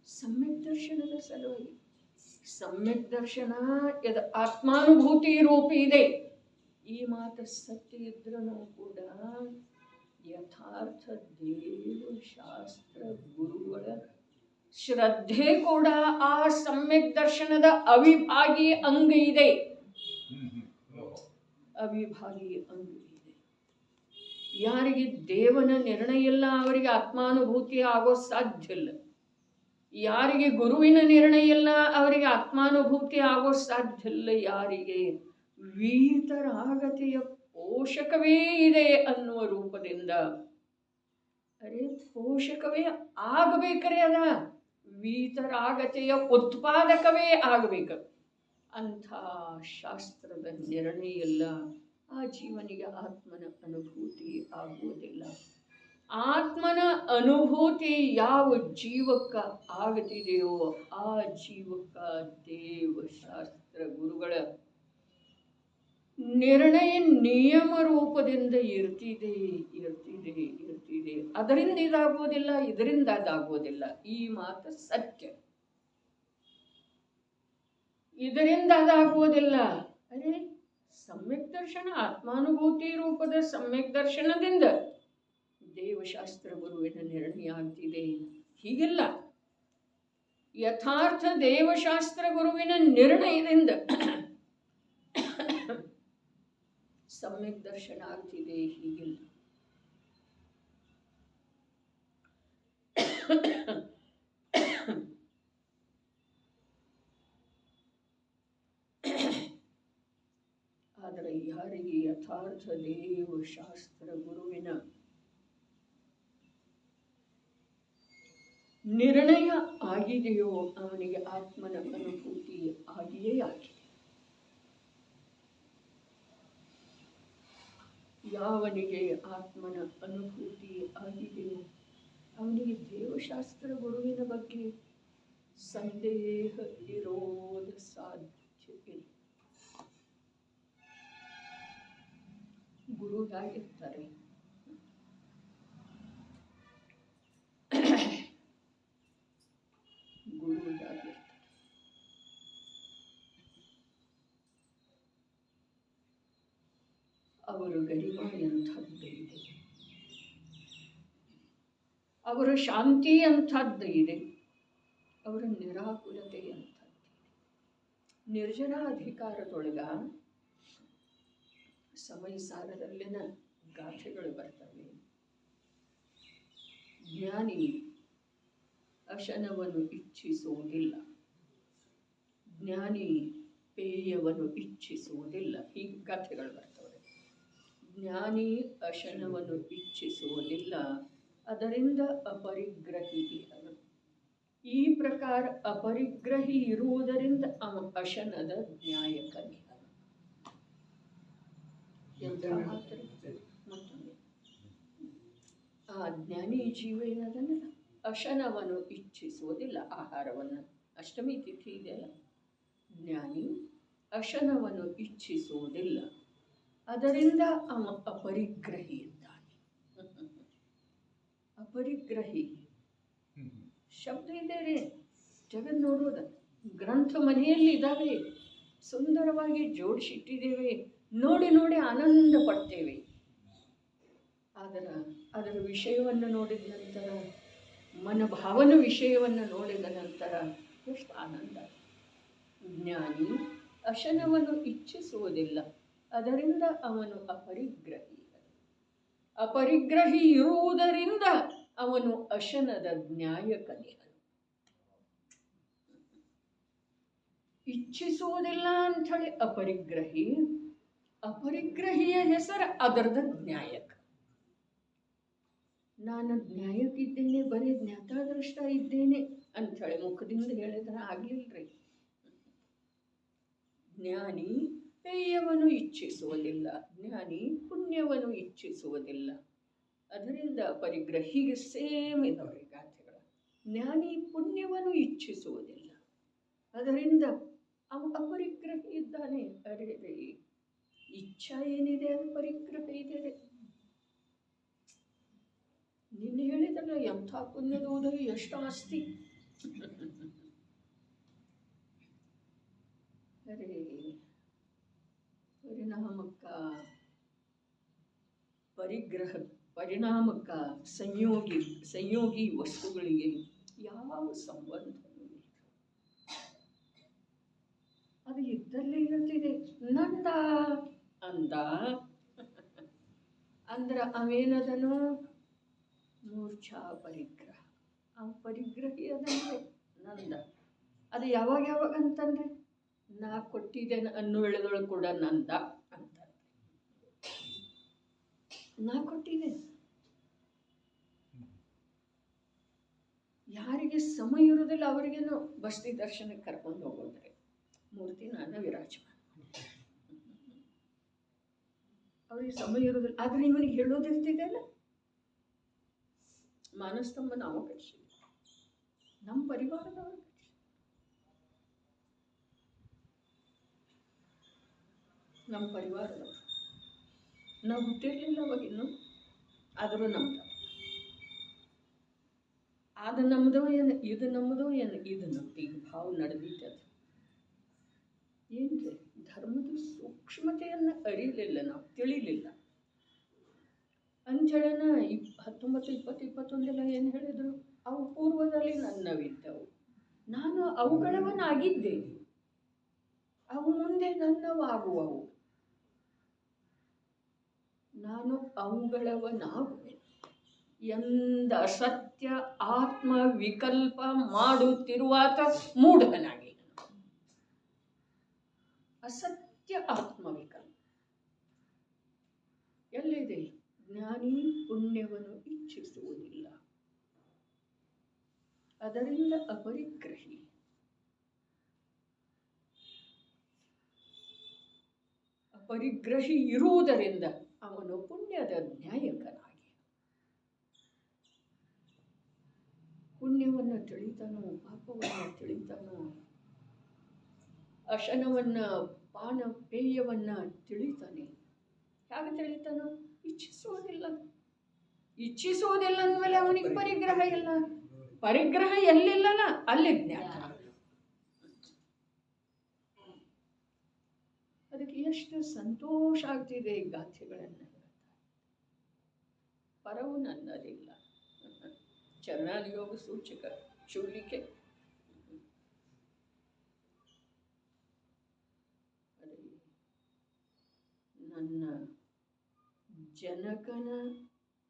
ಸಮ್ಯಕ್ ದರ್ಶನದ ಸಲುವಾಗಿ. ಸಮ್ಯಕ್ ದರ್ಶನ ಆತ್ಮಾನುಭೂತಿ ರೂಪ ಇದೆ. ಈ ಮಾತು ಸತ್ಯ ಇದ್ರೂ ಕೂಡ ಯಥಾರ್ಥ ದೇವಶಾಸ್ತ್ರ ಗುರುಗಳ ಶ್ರದ್ಧೆ ಕೂಡ ಆ ಸಮ್ಯಕ್ ದರ್ಶನದ ಅವಿಭಾಗಿ ಅಂಗ ಇದೆ. ಅವಿಭಾಗಿ ಅಂಗ ಇದೆ. ಯಾರಿಗೆ ದೇವನ ನಿರ್ಣಯ ಇಲ್ಲ ಅವರಿಗೆ ಆತ್ಮಾನುಭೂತಿ ಆಗೋ ಸಾಧ್ಯ ಇಲ್ಲ. ಯಾರಿಗೆ ಗುರುವಿನ ನಿರ್ಣಯ ಇಲ್ಲ ಅವರಿಗೆ ಆತ್ಮಾನುಭೂತಿ ಆಗೋ ಸಾಧ್ಯ ಇಲ್ಲ. ಯಾರಿಗೆ ವೀತರಾಗತಿಯ ಪೋಷಕವೇ ಇದೆ ಅನ್ನುವ ರೂಪದಿಂದ, ಅರೆ ಪೋಷಕವೇ ಆಗಬೇಕರೆ ಅದ ವೀತರಾಗತೆಯ ಉತ್ಪಾದಕವೇ ಆಗಬೇಕು. ಅಂಥ ಶಾಸ್ತ್ರದ ನಿರ್ಣಯ ಇಲ್ಲ, ಆ ಜೀವನಿಗೆ ಆತ್ಮನ ಅನುಭೂತಿ ಆಗುವುದಿಲ್ಲ. ಆತ್ಮನ ಅನುಭೂತಿ ಯಾವ ಜೀವಕ್ಕ ಆಗತಿದೆಯೋ ಆ ಜೀವಕ್ಕ ದೇವಶಾಸ್ತ್ರ ಗುರುಗಳ ನಿರ್ಣಯ ನಿಯಮ ರೂಪದಿಂದ ಇರ್ತಿದೆ. ಅದರಿಂದ ಇದಾಗುವುದಿಲ್ಲ, ಇದರಿಂದ ಅದಾಗುವುದಿಲ್ಲ. ಈ ಮಾತು ಸತ್ಯ. ಇದರಿಂದ ಅದಾಗುವುದಿಲ್ಲ. ಅರೆ ಸಮ್ಯಕ್ ದರ್ಶನ ಆತ್ಮಾನುಭೂತಿ ರೂಪದ ಸಮ್ಯಕ್ ದರ್ಶನದಿಂದ ದೇವಶಾಸ್ತ್ರ ಗುರುವಿನ ನಿರ್ಣಯ ಆಗ್ತಿದೆ. ಹೀಗಿಲ್ಲ. ಯಥಾರ್ಥ ದೇವಶಾಸ್ತ್ರ ಗುರುವಿನ ನಿರ್ಣಯದಿಂದ ಸಮ್ಯಕ್ ದರ್ಶನ ಆಗ್ತಿದೆ. ಹೀಗಿಲ್ಲ. ಆದರೆ ಯಾರಿಗೆ ಯಥಾರ್ಥ ದೇವಶಾಸ್ತ್ರ ಗುರುವಿನ ನಿರ್ಣಯ ಆಗಿದೆಯೋ ಅವನಿಗೆ ಆತ್ಮನ ಅನುಭೂತಿ ಆಗಿಯೇ ಆಗಿದೆ. ಯಾವನಿಗೆ ಆತ್ಮನ ಅನುಭೂತಿ ಆಗಿದೆಯೋ ಅವನಿಗೆ ದೇವಶಾಸ್ತ್ರ ಗುರುವಿನ ಬಗ್ಗೆ ಸಂದೇಹ ಇರೋದು ಸಾಧ್ಯ ಇಲ್ಲ. ಗುರು ಹೇಗಿರ್ತಾರೆ? ಗುರು ಹೇಗಿರ್ತಾರೆ? ಅವರ ಗರಿಮಾ ಎಂಥದ್ದು ಇದೆ, ಅವರ ಶಾಂತಿ ಅಂಥದ್ದು ಇದೆ, ಅವರ ನಿರಾಕುಲತೆ ಅಂಥದ್ದು. ನಿರ್ಜನ ಅಧಿಕಾರದೊಳಗ ಸಮಯ ಸಾರದಲ್ಲಿನ ಗಾಥೆಗಳು ಬರ್ತವೆ. ಜ್ಞಾನಿ ಅಶನವನ್ನು ಇಚ್ಛಿಸುವುದಿಲ್ಲ, ಜ್ಞಾನಿ ಪೇಯವನ್ನು ಇಚ್ಛಿಸುವುದಿಲ್ಲ. ಹೀಗೆ ಗಾಥೆಗಳು ಬರ್ತವೆ. ಜ್ಞಾನಿ ಅಶನವನ್ನು ಇಚ್ಛಿಸುವುದಿಲ್ಲ, ಅದರಿಂದ ಅಪರಿಗ್ರಹಿ ಇಹನು. ಈ ಪ್ರಕಾರ ಅಪರಿಗ್ರಹಿ ಇರುವುದರಿಂದ ಅಶನದ ನ್ಯಾಯಕನಿಹನು. ಮತ್ತೊಂದು ಆ ಜ್ಞಾನಿ ಜೀವ ಏನದನ್ನಲ್ಲ, ಅಶನವನ್ನು ಇಚ್ಛಿಸುವುದಿಲ್ಲ. ಆಹಾರವನ್ನು ಅಷ್ಟಮಿ ತಿಥಿ ಇದೆಯಲ್ಲ, ಜ್ಞಾನಿ ಅಶನವನ್ನು ಇಚ್ಛಿಸುವುದಿಲ್ಲ, ಅದರಿಂದ ಅವ ಅಪರಿಗ್ರಹಿ ಇದ್ದಾನೆ. ಅಪರಿಗ್ರಹಿ ಶಬ್ದ ಇದೆ ರೀ, ಜಗನ್ ನೋಡೋದ ಗ್ರಂಥ ಮನೆಯಲ್ಲಿ ಇದ್ದಾವೆ, ಸುಂದರವಾಗಿ ಜೋಡಿಸಿಟ್ಟಿದ್ದೇವೆ, ನೋಡಿ ನೋಡಿ ಆನಂದ ಪಡ್ತೇವೆ. ಅದರ ವಿಷಯವನ್ನು ನೋಡಿದ ನಂತರ, ಮನೋಭಾವನ ವಿಷಯವನ್ನು ನೋಡಿದ ನಂತರ ಎಷ್ಟು ಆನಂದ. ಜ್ಞಾನಿ ಅಶನವನ್ನು ಇಚ್ಛಿಸುವುದಿಲ್ಲ, ಅದರಿಂದ ಅವನು ಅಪರಿಗ್ರಹಿ. ಅಪರಿಗ್ರಹಿ ಇರುವುದರಿಂದ ಅವನು ಅಶನದ ನ್ಯಾಯಕನಿಹನು. ಇಚ್ಛಿಸುವುದಿಲ್ಲ ಅಂಥೇಳಿ ಅಪರಿಗ್ರಹಿ, ಅಪರಿಗ್ರಹಿಯ ಹೆಸರು ಅದರದ ನ್ಯಾಯಕ. ನಾನು ನ್ಯಾಯಕ್ಕಿದ್ದೇನೆ, ಬರೀ ಜ್ಞಾತಾದೃಷ್ಟ ಇದ್ದೇನೆ ಅಂಥೇಳಿ ಮುಖದಿಂದ ಹೇಳಿದ್ರೆ ಆಗ್ಲಿಲ್ರಿ. ಜ್ಞಾನಿ ಪೇಯವನ್ನು ಇಚ್ಛಿಸುವುದಿಲ್ಲ, ಜ್ಞಾನಿ ಪುಣ್ಯವನ್ನು ಇಚ್ಛಿಸುವುದಿಲ್ಲ, ಅದರಿಂದ ಅಪರಿಗ್ರಹಿಗೆ ಸೇಮ್ ಇದಾವೆ ಗಾಥೆಗಳು. ಜ್ಞಾನಿ ಪುಣ್ಯವನ್ನು ಇಚ್ಛಿಸುವುದಿಲ್ಲ, ಅದರಿಂದ ಅವ ಅಪರಿಗ್ರಹಿ ಇದ್ದಾನೆ. ಅರೆ ರೇ, ಇಚ್ಛಾ ಏನಿದೆ ಅದು ಪರಿಗ್ರಹ ಇದೆ. ನಿನ್ನೆ ಹೇಳಿದಲ್ಲ, ಎಂಥ ಪುಣ್ಯದ ಉದಯ, ಎಷ್ಟು ಆಸ್ತಿ. ಅರೆ ಪರಿಣಾಮಕ್ಕ ಸಂಯೋಗಿ ವಸ್ತುಗಳಿಗೆ ಯಾವ ಸಂಬಂಧವೂ ಇಲ್ಲ. ಅದು ಇದ್ದಲ್ಲೇ ಇರುತ್ತಿದೆ. ನಂದ ಅಂದ ಅಂದ್ರೆ ಅವೇನದನು ಮೂರ್ಛಾ ಪರಿಗ್ರಹ. ಆ ಪರಿಗ್ರಹಿ ಅದಂದ್ರೆ ನಂದ. ಅದು ಯಾವಾಗ ಅಂತಂದ್ರೆ ನಾ ಕೊಟ್ಟಿದ್ದೇನೆ ಅನ್ನುಳದೊಳಗೆ ಕೂಡ ನಂದ ಅಂತ. ನಾ ಕೊಟ್ಟಿದ್ದೇನೆ. ಯಾರಿಗೆ ಸಮಯ ಇರೋದಿಲ್ಲ ಅವರಿಗೇನು ಬಸ್ತಿ ದರ್ಶನಕ್ಕೆ ಕರ್ಕೊಂಡು ಹೋಗೋದ್ರೆ ಮೂರ್ತಿ ನಾನು ವಿರಾಜಮಾನ. ಅವ್ರಿಗೆ ಸಮಯ ಇರೋದಿಲ್ಲ, ಆದ್ರೆ ಇವನಿಗೆ ಹೇಳೋದಿರ್ತಿದೆಯಲ್ಲ. ಮಾನಸ್ತಂಭ ನಾವು ಕಟ್ಟಿಸಿದ್ವಿ, ನಮ್ಮ ಪರಿವಾರದವರು ನಮ್ಮ ಪರಿವಾರದವರು. ನಾವು ಹುಟ್ಟಿರ್ಲಿಲ್ಲ ಅವಾಗ ಇನ್ನು, ಆದರೂ ನಮ್ದು. ಅದು ನಮ್ಮದು ಏನು, ಇದು ನಮ್ಮದು ಏನು, ಇದು ನಮ್ದು. ಈಗ ಭಾವ ನಡೆದಿತ್ತು. ಅದು ಏನ್ರಿ, ಧರ್ಮದ ಸೂಕ್ಷ್ಮತೆಯನ್ನು ಅರಿಲಿಲ್ಲ, ನಾವು ತಿಳಿಲಿಲ್ಲ ಅಂಥೇಳನ. 19, 20, 21 ಏನು ಹೇಳಿದ್ರು, ಅವು ಪೂರ್ವದಲ್ಲಿ ನನ್ನವಿದ್ದವು, ನಾನು ಅವುಗಳವನಾಗಿದ್ದೇನೆ, ಅವು ಮುಂದೆ ನನ್ನವಾಗುವವು, ನಾನು ಅವುಗಳವನಾಗುವೆ ಎಂದ ಅಸತ್ಯ ಆತ್ಮ ವಿಕಲ್ಪ ಮಾಡುತ್ತಿರುವಾತ ಮೂಢನಾಗಿ. ಅಸತ್ಯ ಆತ್ಮವಿಕಲ್ಪ ಎಲ್ಲಿದೆ? ಜ್ಞಾನಿ ಪುಣ್ಯವನ್ನು ಇಚ್ಛಿಸುವುದಿಲ್ಲ, ಅದರಿಂದ ಅಪರಿಗ್ರಹಿ. ಅಪರಿಗ್ರಹಿ ಇರುವುದರಿಂದ ಅವನು ಪುಣ್ಯದ ನ್ಯಾಯಕನಾಗಿ. ಪುಣ್ಯವನ್ನು ತಿಳಿತಾನೋ ಪಾಪವನ್ನು ತಿಳಿತಾನೋ, ಅಶನವನ್ನು ಪಾನ ಪೇಯವನ್ನು ತಿಳಿತಾನೆ. ಹೇಗೆ ತಿಳಿತಾನೋ? ಇಚ್ಛಿಸೋದಿಲ್ಲ. ಇಚ್ಛಿಸೋದಿಲ್ಲ ಅಂದಮೇಲೆ ಅವನಿಗೆ ಪರಿಗ್ರಹ ಇಲ್ಲ. ಪರಿಗ್ರಹ ಎಲ್ಲಿಲ್ಲಲ್ಲ ಅಲ್ಲಿ ಜ್ಞಾನ. ಅದಕ್ಕೆ ಎಷ್ಟು ಸಂತೋಷ ಆಗ್ತಿದೆ ಈ ಗಾಥೆಗಳನ್ನು. ಪರವು ನನ್ನದಿಲ್ಲ. ಚರಣಾನುಯೋಗ ಸೂಚಕ ಶೂಲಿಕೆ. ನನ್ನ ಜನಕನ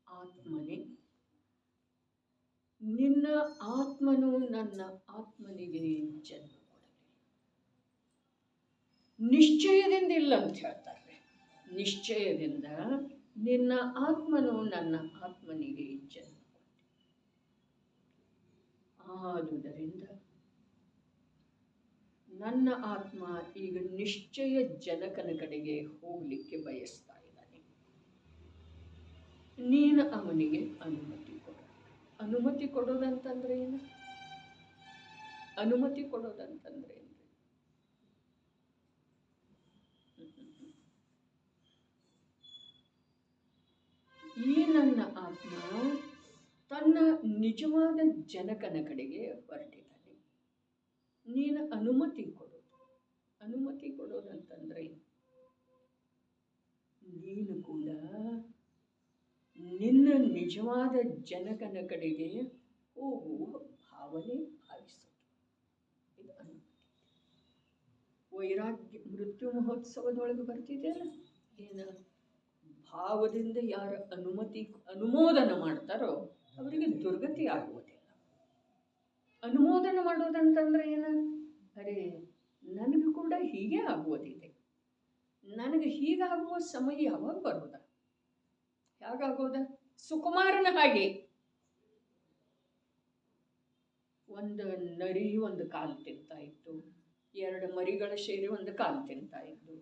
ಆತ್ಮನೇ, ನಿನ್ನ ಆತ್ಮನು ನನ್ನ ಆತ್ಮನಿಗೆ ಜನ್ಮ ಕೊಡಲಿ. ನಿಶ್ಚಯದಿಂದ ಇಲ್ಲ ಅಂತ ಹೇಳ್ತಾರೆ. ನಿಶ್ಚಯದಿಂದ ನಿನ್ನ ಆತ್ಮನು ನನ್ನ ಆತ್ಮನಿಗೆ ಜನ್ಮ ಕೊಡಲಿ. ಆದುದರಿಂದ ನನ್ನ ಆತ್ಮ ಈಗ ನಿಶ್ಚಯ ಜನಕನ ಕಡೆಗೆ ಹೋಗಲಿಕ್ಕೆ ಬಯಸ್ತಾ ಇದ್ದಾನೆ. ನೀನು ಅವನಿಗೆ ಅನುಮತಿ ಕೊಡು. ಅನುಮತಿ ಕೊಡೋದಂತಂದ್ರೆ ಏನು? ಅನುಮತಿ ಕೊಡೋದಂತಂದ್ರೆ ಏನು? ಈ ನನ್ನ ಆತ್ಮ ತನ್ನ ನಿಜವಾದ ಜನಕನ ಕಡೆಗೆ ಹೊರಟಿದ್ದಾನೆ. ನೀನು ಅನುಮತಿ ಕೊಡೋದು. ಅನುಮತಿ ಕೊಡೋದಂತಂದ್ರೆ ನೀನು ಕೂಡ ನಿನ್ನ ನಿಜವಾದ ಜನಕನ ಕಡೆಗೆ ಹೋಗುವ ಭಾವನೆ ಭಾವಿಸೋದು. ಇದು ಅನುಮತಿ. ವೈರಾಗ್ಯ ಮೃತ್ಯು ಮಹೋತ್ಸವದೊಳಗೆ ಬರ್ತಿದೆಯಲ್ಲ, ಏನು ಭಾವದಿಂದ ಯಾರು ಅನುಮೋದನೆ ಮಾಡ್ತಾರೋ ಅವರಿಗೆ ದುರ್ಗತಿ ಆಗುವುದಿಲ್ಲ. ಅನುಮೋದನೆ ಮಾಡೋದಂತಂದ್ರೆ ಏನು? ಅರೆ, ನನಗೂ ಕೂಡ ಹೀಗೆ ಆಗುವುದಿದೆ, ನನಗೆ ಹೀಗಾಗುವ ಸಮಯ ಯಾವಾಗ ಬರೋದ? ಹೇಗಾಗೋದ? ಸುಕುಮಾರನ ಹಾಗೆ ಒಂದು ನರಿ ಒಂದು ಕಾಲು ತಿಂತಾ ಇತ್ತು, ಎರಡು ಮರಿಗಳ ಸೇರಿ ಒಂದು ಕಾಲು ತಿಂತಾ ಇತ್ತು.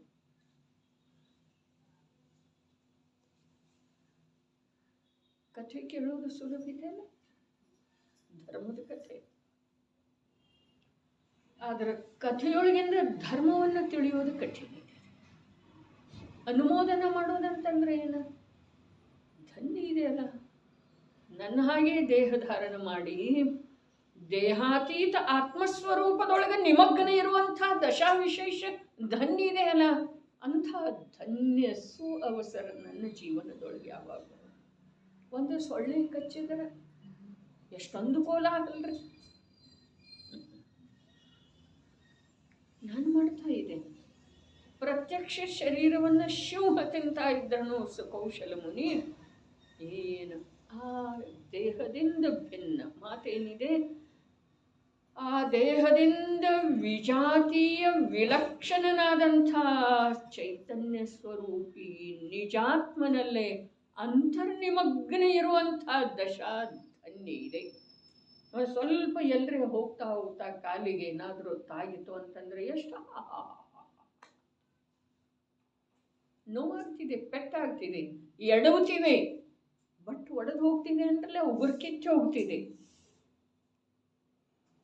ಕಥೆ ಕೇಳೋದು ಸುಲಭ ಇದೆಯಲ್ಲ, ಧರ್ಮದ ಕಥೆ. ಆದರೆ ಕಥೆಯೊಳಗಿಂದ ಧರ್ಮವನ್ನು ತಿಳಿಯೋದು ಕಠಿಣ ಇದೆ. ಅನುಮೋದನೆ ಮಾಡೋದಂತಂದ್ರೆ ಏನು? ಧನ್ಯ ಇದೆಯಲ್ಲ, ನನ್ನ ಹಾಗೆ ದೇಹ ಧಾರಣ ಮಾಡಿ ದೇಹಾತೀತ ಆತ್ಮಸ್ವರೂಪದೊಳಗೆ ನಿಮಗ್ನ ಇರುವಂಥ ದಶಾವಿಶೇಷ ಧನ್ಯ ಇದೆಯಲ್ಲ, ಅಂಥ ಧನ್ಯ ಅವಸರ ನನ್ನ ಜೀವನದೊಳಗೆ ಯಾವಾಗ? ಒಂದು ಸೊಳ್ಳೆ ಕಚ್ಚಿದ್ರೆ ಎಷ್ಟೊಂದು ಕೋಲಾಹಲ್ರಿ. ನಾನು ಮಾಡ್ತಾ ಇದ್ದೇನೆ. ಪ್ರತ್ಯಕ್ಷ ಶರೀರವನ್ನು ಶಿವ ತಿಂತಾ ಇದ್ದನು ಸುಕೌಶಲ ಮುನಿ. ಏನು ಆ ದೇಹದಿಂದ ಭಿನ್ನ ಮಾತೇನಿದೆ, ಆ ದೇಹದಿಂದ ವಿಜಾತೀಯ ವಿಲಕ್ಷಣನಾದಂಥ ಚೈತನ್ಯ ಸ್ವರೂಪಿ ನಿಜಾತ್ಮನಲ್ಲೇ ಅಂತರ್ನಿಮಗ್ನ ಇರುವಂಥ ದಶಾ ಧನ್ಯ ಇದೆ. ಸ್ವಲ್ಪ ಎಲ್ಲರೇ ಹೋಗ್ತಾ ಹೋಗ್ತಾ ಕಾಲಿಗೆ ಏನಾದರೂ ತಾಗಿತು ಅಂತಂದ್ರೆ ಎಷ್ಟು ನೋವಾಗ್ತಿದೆ, ಪೆಟ್ಟಾಗ್ತಿದೆ, ಎಡವುತ್ತಿದೆ, ಬಟ್ ಒಡೆದು ಹೋಗ್ತಿದೆ ಅಂತಲೇ ಉಗುರು ಕಿಚ್ಚು ಹೋಗ್ತಿದೆ.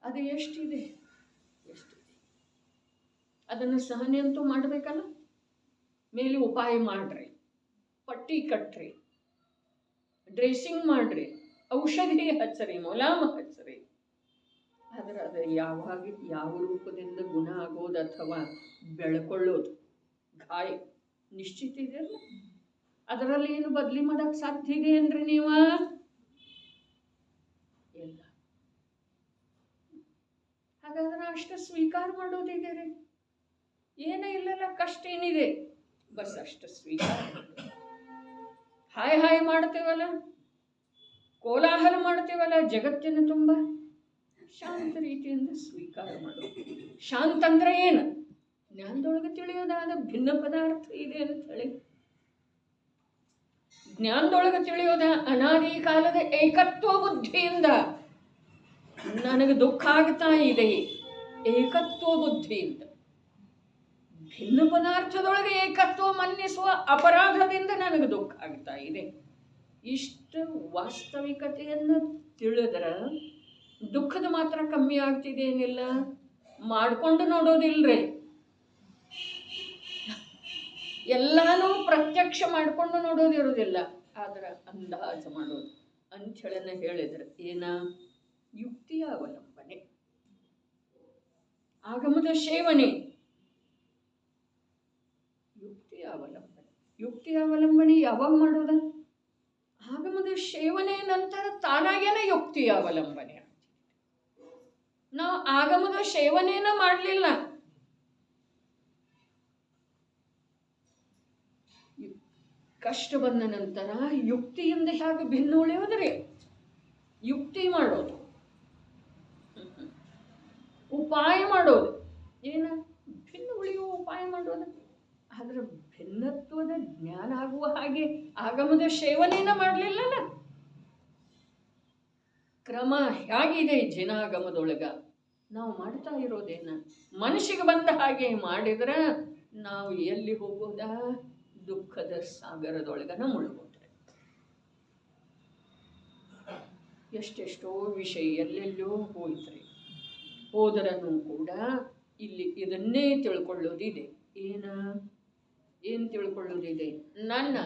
ಅದು ಎಷ್ಟಿದೆ? ಅದನ್ನು ಸಹನೆ ಅಂತೂ ಮಾಡಬೇಕಲ್ಲ. ಮೇಲೆ ಉಪಾಯ ಮಾಡ್ರಿ, ಪಟ್ಟಿ ಕಟ್ರಿ, ಡ್ರೆಸ್ಸಿಂಗ್ ಮಾಡ್ರಿ, ಔಷಧಿ ಹಚ್ಚರಿ, ಮೊಲಾಮ ಹಚ್ಚರಿ. ಆದರೆ ಅದು ಯಾವಾಗ ಯಾವ ರೂಪದಿಂದ ಗುಣ ಆಗೋದು ಅಥವಾ ಬೆಳ್ಕೊಳ್ಳೋದು ಗಾಯ ನಿಶ್ಚಿತ ಇದೆಯಲ್ಲ, ಅದರಲ್ಲಿ ಏನು ಬದಲಿ ಮಾಡಕ್ಕೆ ಸಾಧ್ಯ ಇದೆ ಏನ್ರಿ ನೀವು? ಇಲ್ಲ. ಹಾಗಾದ್ರೆ ಅಷ್ಟು ಸ್ವೀಕಾರ ಮಾಡೋದಿದೆ ರೀ. ಏನೂ ಇಲ್ಲಲ್ಲ, ಕಷ್ಟ ಏನಿದೆ, ಬಸ್ ಅಷ್ಟು ಸ್ವೀಕಾರ. ಹಾಯ್ ಹಾಯ್ ಮಾಡ್ತೇವಲ್ಲ, ಕೋಲಾಹಲ ಮಾಡ್ತೇವಲ್ಲ ಜಗತ್ತಿನ ತುಂಬ, ಶಾಂತ ರೀತಿಯಿಂದ ಸ್ವೀಕಾರ ಮಾಡೋದು. ಶಾಂತ ಅಂದ್ರೆ ಏನು? ಜ್ಞಾನದೊಳಗೆ ತಿಳಿಯೋದಾದ ಭಿನ್ನ ಪದಾರ್ಥ ಇದೆ ಅಂತ ಹೇಳಿ, ಜ್ಞಾನದೊಳಗೆ ತಿಳಿಯೋದ ಅನಾದಿ ಕಾಲದ ಏಕತ್ವ ಬುದ್ಧಿಯಿಂದ ನನಗೆ ದುಃಖ ಆಗ್ತಾ ಇದೆ. ಏಕತ್ವ ಬುದ್ಧಿಯಿಂದ ಭಿನ್ನ ಪದಾರ್ಥದೊಳಗೆ ಏಕತ್ವ ಮನ್ನಿಸುವ ಅಪರಾಧದಿಂದ ನನಗೆ ದುಃಖ ಆಗ್ತಾ ಇದೆ. ಇಷ್ಟು ವಾಸ್ತವಿಕತೆಯನ್ನು ತಿಳಿದ್ರೆ ದುಃಖದ ಮಾತ್ರ ಕಮ್ಮಿ ಆಗ್ತಿದೆ ಏನಿಲ್ಲ, ಮಾಡಿಕೊಂಡು ನೋಡೋದಿಲ್ರಿ. ಎಲ್ಲಾನು ಪ್ರತ್ಯಕ್ಷ ಮಾಡಿಕೊಂಡು ನೋಡೋದಿರೋದಿಲ್ಲ, ಆದ್ರೆ ಅಂದಾಜು ಮಾಡೋದು ಅಂಥೇಳನ ಹೇಳಿದ್ರೆ ಏನ, ಯುಕ್ತಿಯ ಅವಲಂಬನೆ, ಆಗಮದ ಸೇವನೆ. ಯುಕ್ತಿಯ ಅವಲಂಬನೆ, ಯುಕ್ತಿಯ ಅವಲಂಬನೆ ಯಾವಾಗ ಮಾಡೋದ? ಆಗಮದ ಸೇವನೆ ನಂತರ ತಾನಾಗೇನೆ ಯುಕ್ತಿಯ ಅವಲಂಬನೆ. ನಾವು ಆಗಮದ ಸೇವನೆನ ಮಾಡಲಿಲ್ಲ, ಕಷ್ಟ ಬಂದ ನಂತರ ಯುಕ್ತಿಯಿಂದ ಹೇಗೆ ಭಿನ್ನ ಉಳಿಯೋದ್ರಿ? ಯುಕ್ತಿ ಮಾಡೋದು, ಉಪಾಯ ಮಾಡೋದು, ಏನ ಭಿನ್ನ ಉಳಿಯುವ ಉಪಾಯ ಮಾಡೋದು. ಆದ್ರೆ ಭಿನ್ನತ್ವದ ಜ್ಞಾನ ಆಗುವ ಹಾಗೆ ಆಗಮದ ಸೇವನೆನ ಮಾಡಲಿಲ್ಲಲ್ಲ. ಕ್ರಮ ಹೇಗಿದೆ ಜಿನಾಗಮದೊಳಗ ನಾವು ಮಾಡ್ತಾ ಇರೋದೇನ? ಮನಸ್ಸಿಗೆ ಬಂದ ಹಾಗೆ ಮಾಡಿದ್ರೆ ನಾವು ಎಲ್ಲಿ ಹೋಗೋದ? ದುಃಖದ ಸಾಗರದೊಳಗನ ಮುಳುಗೋದ್ರೆ. ಎಷ್ಟೆಷ್ಟೋ ವಿಷಯ ಎಲ್ಲೆಲ್ಲೋ ಹೋಯ್ತ್ರಿ. ಹೋದರನು ಕೂಡ ಇಲ್ಲಿ ಇದನ್ನೇ ತಿಳ್ಕೊಳ್ಳೋದಿದೆ. ಏನು ತಿಳ್ಕೊಳ್ಳೋದಿದೆ? ನನ್ನ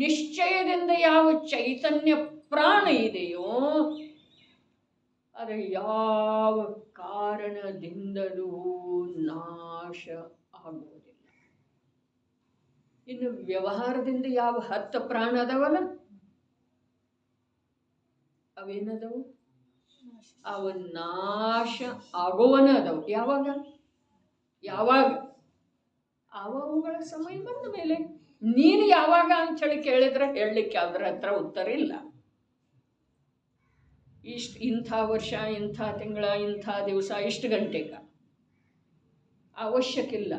ನಿಶ್ಚಯದಿಂದ ಯಾವ ಚೈತನ್ಯ ಪ್ರಾಣ ಇದೆಯೋ ಅದು ಯಾವ ಕಾರಣದಿಂದಲೂ ನಾಶ ಆಗುವುದಿಲ್ಲ. ಇನ್ನು ವ್ಯವಹಾರದಿಂದ ಯಾವ 10 ಪ್ರಾಣ ಅದಾವಲ್ಲ, ಅವೇನದವು? ಅವ ನಾಶ ಆಗೋವನ ಅದಾವ. ಯಾವಾಗ ಅವುಗಳ ಸಮಯ ಬಂದ ಮೇಲೆ. ನೀನು ಯಾವಾಗ ಅಂಥೇಳಿ ಕೇಳಿದ್ರೆ ಹೇಳಲಿಕ್ಕೆ ಅದ್ರ ಹತ್ರ ಉತ್ತರ ಇಲ್ಲ. ಇಂಥ ವರ್ಷ, ಇಂಥ ತಿಂಗಳ, ಇಂಥ ದಿವಸ, ಇಷ್ಟು ಗಂಟೆಗ ಅವಶ್ಯಕ್ಕಿಲ್ಲ.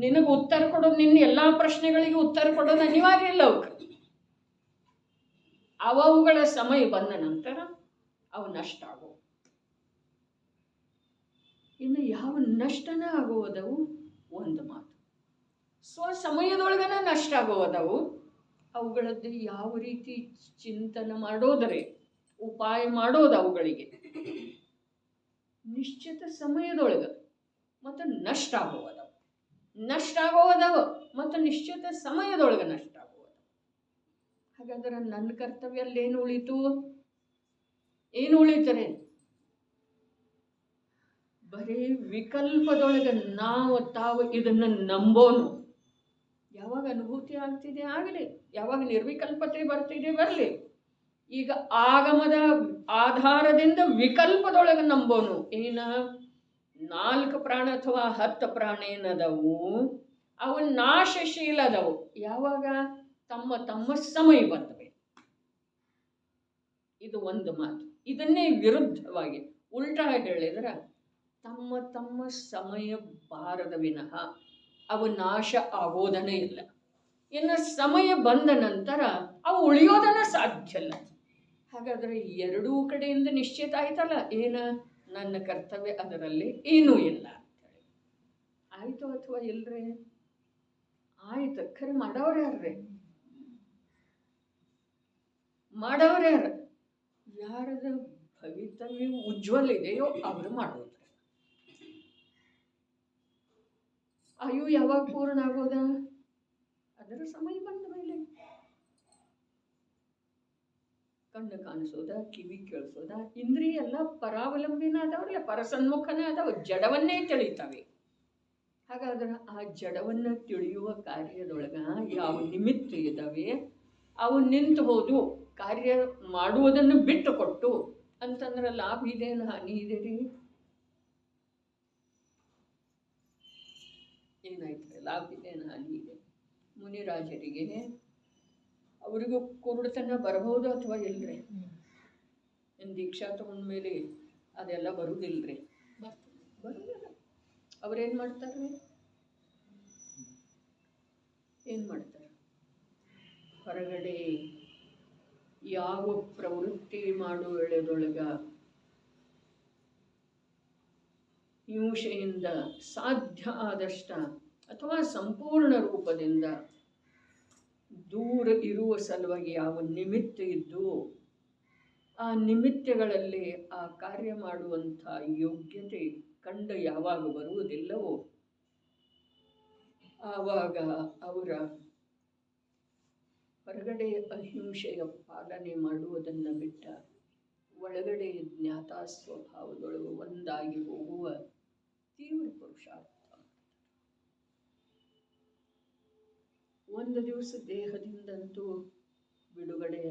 ನಿನಗೆ ಉತ್ತರ ಕೊಡೋದು, ನಿನ್ನ ಎಲ್ಲ ಪ್ರಶ್ನೆಗಳಿಗೆ ಉತ್ತರ ಕೊಡೋದು ಅನಿವಾರ್ಯ ಇಲ್ಲ. ಅವುಗಳ ಸಮಯ ಬಂದ ನಂತರ ಅವು ನಷ್ಟ ಆಗೋ. ಇನ್ನು ಯಾವ ನಷ್ಟನ ಆಗುವುದವು? ಒಂದು ಮಾತು, ಸಮಯದೊಳಗನ ನಷ್ಟ ಆಗುವುದವು. ಅವುಗಳದ್ದು ಯಾವ ರೀತಿ ಚಿಂತನೆ ಮಾಡೋದರೆ, ಉಪಾಯ ಮಾಡೋದು ಅವುಗಳಿಗೆ ನಿಶ್ಚಿತ ಸಮಯದೊಳಗೆ ಮತ್ತು ನಷ್ಟ ಆಗುವುದವು ಮತ್ತು ನಿಶ್ಚಿತ ಸಮಯದೊಳಗೆ ನಷ್ಟ ಆಗುವುದು. ಹಾಗಾದ್ರೆ ನನ್ನ ಕರ್ತವ್ಯ ಅಲ್ಲಿ ಏನು ಉಳಿತಾರೆ? ಬರೀ ವಿಕಲ್ಪದೊಳಗೆ ತಾವು ಇದನ್ನು ನಂಬೋನು. ಯಾವಾಗ ಅನುಭೂತಿ ಆಗ್ತಿದೆ ಆಗಲಿ, ಯಾವಾಗ ನಿರ್ವಿಕಲ್ಪತೆ ಬರ್ತಿದೆ ಬರಲಿ. ಈಗ ಆಗಮದ ಆಧಾರದಿಂದ ವಿಕಲ್ಪದೊಳಗೆ ನಂಬೋನು. 4 ಪ್ರಾಣ ಅಥವಾ 10 ಪ್ರಾಣ ಏನದವು, ಅವು ನಾಶಶೀಲ ಅದವು. ಯಾವಾಗ? ತಮ್ಮ ಸಮಯ ಬಂದವೆ. ಇದು ಒಂದು ಮಾತು. ಇದನ್ನೇ ವಿರುದ್ಧವಾಗಿ ಉಲ್ಟಾ ಹೇಳಿದ್ರೆ, ತಮ್ಮ ಸಮಯ ಬಾರದ ವಿನಃ ಅವು ನಾಶ ಆಗೋದನೇ ಇಲ್ಲ. ಇನ್ನು ಸಮಯ ಬಂದ ನಂತರ ಅವು ಉಳಿಯೋದನ್ನ ಸಾಧ್ಯ ಇಲ್ಲ. ಹಾಗಾದ್ರೆ ಎರಡೂ ಕಡೆಯಿಂದ ನಿಶ್ಚಿತ ಆಯ್ತಲ್ಲ, ನನ್ನ ಕರ್ತವ್ಯ ಅದರಲ್ಲಿ ಏನೂ ಇಲ್ಲ ಅಂತೇಳಿ ಆಯ್ತು ಅಥವಾ ಇಲ್ರಿ? ಆಯ್ತು. ಖರೆ ಮಾಡೋರು ಯಾರ್ರಿ? ಯಾರದ ಭವಿತವ್ಯ ಉಜ್ವಲ ಇದೆಯೋ ಅವರು ಮಾಡೋದು. ಆಯು ಯಾವಾಗ ಪೂರ್ಣ ಆಗೋದ? ಅದರ ಸಮಯ ಬಂದ ಮೇಲೆ. ಕಣ್ಣು ಕಾಣಿಸೋದ, ಕಿವಿ ಕೇಳಿಸೋದ, ಇಂದ್ರಿಯ ಎಲ್ಲ ಪರಾವಲಂಬಿನ ಅದಾವಲ್ಲ, ಪರಸನ್ಮುಖನ ಅದಾವ, ಜಡವನ್ನೇ ತಿಳಿತಾವೆ. ಹಾಗಾದ್ರೆ ಆ ಜಡವನ್ನು ತಿಳಿಯುವ ಕಾರ್ಯದೊಳಗ ಯಾವ ನಿಮಿತ್ತ ಇದ್ದಾವೆ ಅವು ನಿಂತು ಹೋದು ಕಾರ್ಯ ಮಾಡುವುದನ್ನು ಬಿಟ್ಟು ಕೊಟ್ಟು ಅಂತಂದ್ರೆ ಲಾಭ ಇದೇನು ಹಾನಿ ಇದೆ ರೀ? ಏನಾಯ್ತು? ಲಾಭ ಇದೇನು ಹಾನಿ ಇದೆ? ಮುನಿರಾಜರಿಗೆ ಅವರಿಗೂ ಕುರುಡತನ ಬರಬಹುದು ಅಥವಾ ಇಲ್ರಿ? ಏನು ದೀಕ್ಷಾ ತಗೊಂಡ್ಮೇಲೆ ಅದೆಲ್ಲ ಬರುವುದಿಲ್ರಿ? ಬರುವುದಿಲ್ಲ. ಅವ್ರೇನು ಮಾಡ್ತಾರೆ? ಹೊರಗಡೆ ಯಾವ ಪ್ರವೃತ್ತಿ ಮಾಡುವ ವೇಳೆದೊಳಗ ಹಿಂಸೆಯಿಂದ ಸಾಧ್ಯ ಆದಷ್ಟ ಅಥವಾ ಸಂಪೂರ್ಣ ರೂಪದಿಂದ ದೂರ ಇರುವ ಸಲುವಾಗಿ ಯಾವ ನಿಮಿತ್ತ ಇದ್ದು ಆ ನಿಮಿತ್ತಗಳಲ್ಲಿ ಆ ಕಾರ್ಯ ಮಾಡುವಂಥ ಯೋಗ್ಯತೆ ಕಂಡು ಯಾವಾಗ ಬರುವುದಿಲ್ಲವೋ ಆವಾಗ ಅವರ ಹೊರಗಡೆ ಅಹಿಂಸೆಯ ಪಾಲನೆ ಮಾಡುವುದನ್ನು ಬಿಟ್ಟ ಒಳಗಡೆ ಜ್ಞಾತಾ ಸ್ವಭಾವದೊಳಗೆ ಒಂದಾಗಿ ಹೋಗುವ ತೀವ್ರ ಪುರುಷಾರ್ಥ. ಒಂದು ದಿವಸ ದೇಹದಿಂದಂತೂ ಬಿಡುಗಡೆ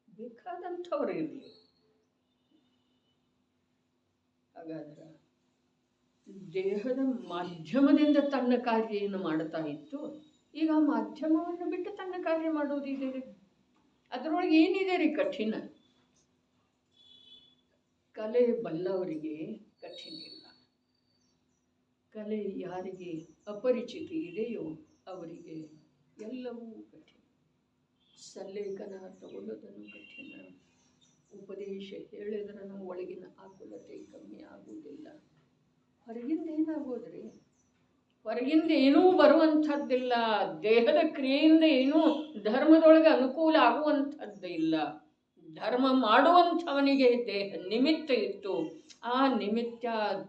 ಬೇಕಾದಂಥವ್ರು ಇರಲಿ. ಹಾಗಾದ್ರೆ ದೇಹದ ಮಾಧ್ಯಮದಿಂದ ತನ್ನ ಕಾರ್ಯ ಏನು ಮಾಡ್ತಾ ಇತ್ತು, ಈಗ ಆ ಮಾಧ್ಯಮವನ್ನು ಬಿಟ್ಟು ತನ್ನ ಕಾರ್ಯ ಮಾಡೋದಿದೆ ರೀ. ಅದರೊಳಗೆ ಏನಿದೆ ರೀ ಕಠಿಣ? ಕಲೆ ಬಲ್ಲವರಿಗೆ ಕಠಿಣ ಇಲ್ಲ. ಕಲೆ ಯಾರಿಗೆ ಅಪರಿಚಿತ ಇದೆಯೋ ಅವರಿಗೆ ಎಲ್ಲವೂ ಕಠಿಣ. ಸಲ್ಲೇಖನ ತಗೊಳ್ಳೋದನ್ನು ಕಠಿಣ. ಉಪದೇಶ ಹೇಳಿದ್ರೂ ಒಳಗಿನ ಆಕುಲತೆ ಕಮ್ಮಿ ಆಗುವುದಿಲ್ಲ. ಹೊರಗಿಂದ ಏನಾಗೋದ್ರಿ? ಹೊರಗಿಂದ ಏನೂ ಬರುವಂಥದ್ದಿಲ್ಲ. ದೇಹದ ಕ್ರಿಯೆಯಿಂದ ಏನೂ ಧರ್ಮದೊಳಗೆ ಅನುಕೂಲ ಆಗುವಂಥದ್ದು ಇಲ್ಲ. ಧರ್ಮ ಮಾಡುವಂಥವನಿಗೆ ದೇಹ ನಿಮಿತ್ತ ಇತ್ತು. ಆ ನಿಮಿತ್ತ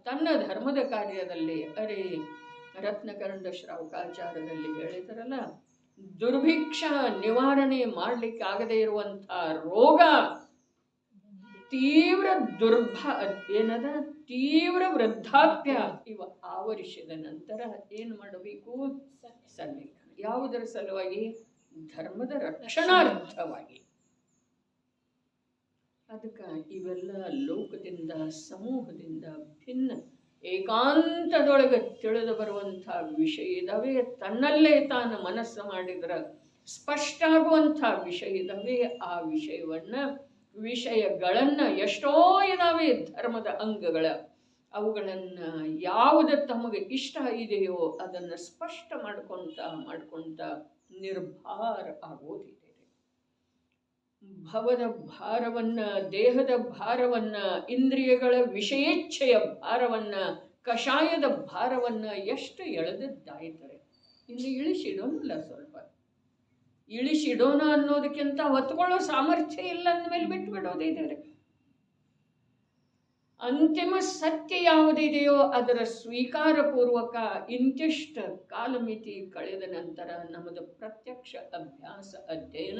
ತನ್ನ ಧರ್ಮದ ಕಾರ್ಯದಲ್ಲಿ ರತ್ನಕರಂಡ ಶ್ರಾವಕಾಚಾರದಲ್ಲಿ ಹೇಳಿದರಲ್ಲ, ದುರ್ಭಿಕ್ಷ ನಿವಾರಣೆ ಮಾಡಲಿಕ್ಕೆ ಆಗದೇ ಇರುವಂಥ ರೋಗ, ತೀವ್ರ ತೀವ್ರ ವೃದ್ಧಾಪ್ಯ ಇವ ಆವರಿಸಿದ ನಂತರ ಏನು ಮಾಡಬೇಕು? ಸಲ್ಲೇಖನ. ಯಾವುದರ ಸಲುವಾಗಿ? ಧರ್ಮದ ರಕ್ಷಣಾರ್ಥವಾಗಿ. ಅದಕ್ಕೆ ಇವೆಲ್ಲ ಲೋಕದಿಂದ ಸಮೂಹದಿಂದ ಭಿನ್ನ ಏಕಾಂತದೊಳಗೆ ತಿಳಿದು ಬರುವಂಥ ವಿಷಯ ಇದ್ದಾವೆ. ತನ್ನಲ್ಲೇ ತಾನು ಮನಸ್ಸು ಮಾಡಿದ್ರೆ ಸ್ಪಷ್ಟ ಆಗುವಂಥ ವಿಷಯ ಇದ್ದಾವೆ. ಆ ವಿಷಯಗಳನ್ನು ಎಷ್ಟೋ ಇದ್ದಾವೆ ಧರ್ಮದ ಅಂಗಗಳ. ಅವುಗಳನ್ನು ಯಾವುದು ತಮಗೆ ಇಷ್ಟ ಇದೆಯೋ ಅದನ್ನು ಸ್ಪಷ್ಟ ಮಾಡ್ಕೊಂತ ನಿರ್ಭಾರ ಆಗೋದಿದೆ. ಭವದ ಭಾರವನ್ನ, ದೇಹದ ಭಾರವನ್ನ, ಇಂದ್ರಿಯಗಳ ವಿಷಯೇಚ್ಛೆಯ ಭಾರವನ್ನ, ಕಷಾಯದ ಭಾರವನ್ನ ಎಷ್ಟು ಎಳೆದಿದ್ದಾಯ್ತಾರೆ. ಇನ್ನು ಇಳಿಸಿಡೋನಲ್ಲ, ಸ್ವಲ್ಪ ಇಳಿಸಿಡೋಣ ಅನ್ನೋದಕ್ಕಿಂತ ಹೊತ್ಕೊಳ್ಳೋ ಸಾಮರ್ಥ್ಯ ಇಲ್ಲ ಅಂದಮೇಲೆ ಬಿಟ್ಟು ಬಿಡೋದಿದೆ. ಅಂತಿಮ ಸತ್ಯ ಯಾವುದಿದೆಯೋ ಅದರ ಸ್ವೀಕಾರ ಪೂರ್ವಕ ಇಂತಿಷ್ಟ ಕಾಲಮಿತಿ ಕಳೆದ ನಂತರ ನಮ್ಮದು ಪ್ರತ್ಯಕ್ಷ ಅಭ್ಯಾಸ ಅಧ್ಯಯನ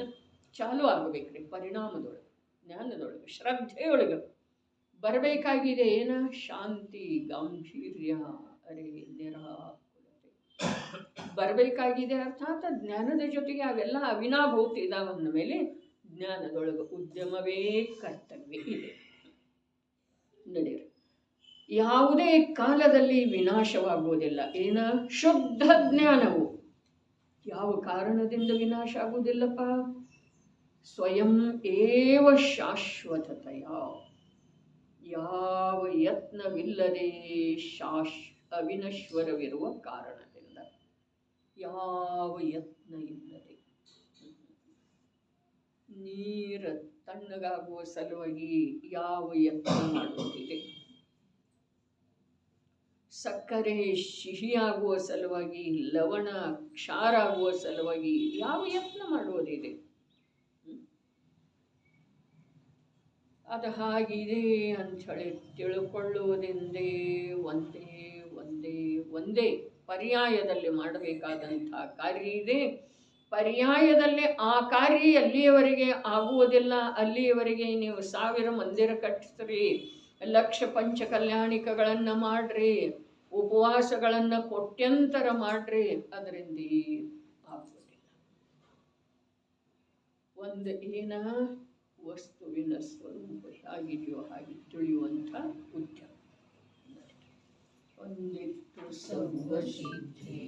ಚಾಲು ಆಗಬೇಕ್ರಿ. ಪರಿಣಾಮದೊಳಗೆ, ಜ್ಞಾನದೊಳಗೆ, ಶ್ರದ್ಧೆಯೊಳಗೆ ಬರಬೇಕಾಗಿದೆ. ಏನ? ಶಾಂತಿ, ಗಾಂಭೀರ್ಯ, ನಿರಾಕುಲತೆ ಬರಬೇಕಾಗಿದೆ. ಅರ್ಥಾತ್ ಜ್ಞಾನದ ಜೊತೆಗೆ ಅವೆಲ್ಲ ಅವಿನಾಭೂತ ಇದಾವಂದ ಮೇಲೆ ಜ್ಞಾನದೊಳಗೆ ಉದ್ಯಮವೇ ಕರ್ತವ್ಯ ಇದೆ. ನಡೆಯಿರಿ. ಯಾವುದೇ ಕಾಲದಲ್ಲಿ ವಿನಾಶವಾಗುವುದಿಲ್ಲ. ಏನ? ಶುದ್ಧ ಜ್ಞಾನವು ಯಾವ ಕಾರಣದಿಂದ ವಿನಾಶ ಆಗುವುದಿಲ್ಲಪ್ಪ? ಸ್ವಯಂ ಏವ ಶಾಶ್ವತತೆಯ, ಯಾವ ಯತ್ನವಿಲ್ಲದೆ ಅವಿನಶ್ವರವಿರುವ ಕಾರಣದಿಂದ, ಯಾವ ಯತ್ನ ಇಲ್ಲದೆ. ನೀರು ತಣ್ಣಗಾಗುವ ಸಲುವಾಗಿ ಯಾವ ಯತ್ನ ಮಾಡುವುದಿದೆ? ಸಕ್ಕರೆ ಸಿಹಿಯಾಗುವ ಸಲುವಾಗಿ, ಲವಣ ಕ್ಷಾರ ಆಗುವ ಸಲುವಾಗಿ ಯಾವ ಯತ್ನ ಮಾಡುವುದಿದೆ? ಅದು ಹಾಗಿದೆ ಅಂಥೇಳಿ ತಿಳ್ಕೊಳ್ಳುವುದೆಂದೇ ಒಂದೇ ಪರ್ಯಾಯದಲ್ಲಿ ಮಾಡಬೇಕಾದಂಥ ಕಾರ್ಯ ಇದೆ. ಪರ್ಯಾಯದಲ್ಲಿ ಆ ಕಾರ್ಯ ಎಲ್ಲಿಯವರೆಗೆ ಆಗುವುದಿಲ್ಲ, ಅಲ್ಲಿಯವರೆಗೆ ನೀವು 1000 ಮಂದಿರ ಕಟ್ಟಿಸ್ರಿ, ಲಕ್ಷ ಪಂಚ ಕಲ್ಯಾಣಿಕಗಳನ್ನು ಮಾಡ್ರಿ, ಉಪವಾಸಗಳನ್ನು ಕೋಟ್ಯಂತರ ಮಾಡ್ರಿ, ಅದರಿಂದ ಆಗುವುದಿಲ್ಲ. ಒಂದು ಏನ? ವಸ್ತುವಿನ ಸ್ವರೂಪ ಹೇಗಿದೆಯೋ ಹಾಗೆ ತಿಳಿಯುವಂಥ ಉದ್ಯಮ. ಒಂದಿತ್ತು ಸರ್ವಸಿದ್ಧಿ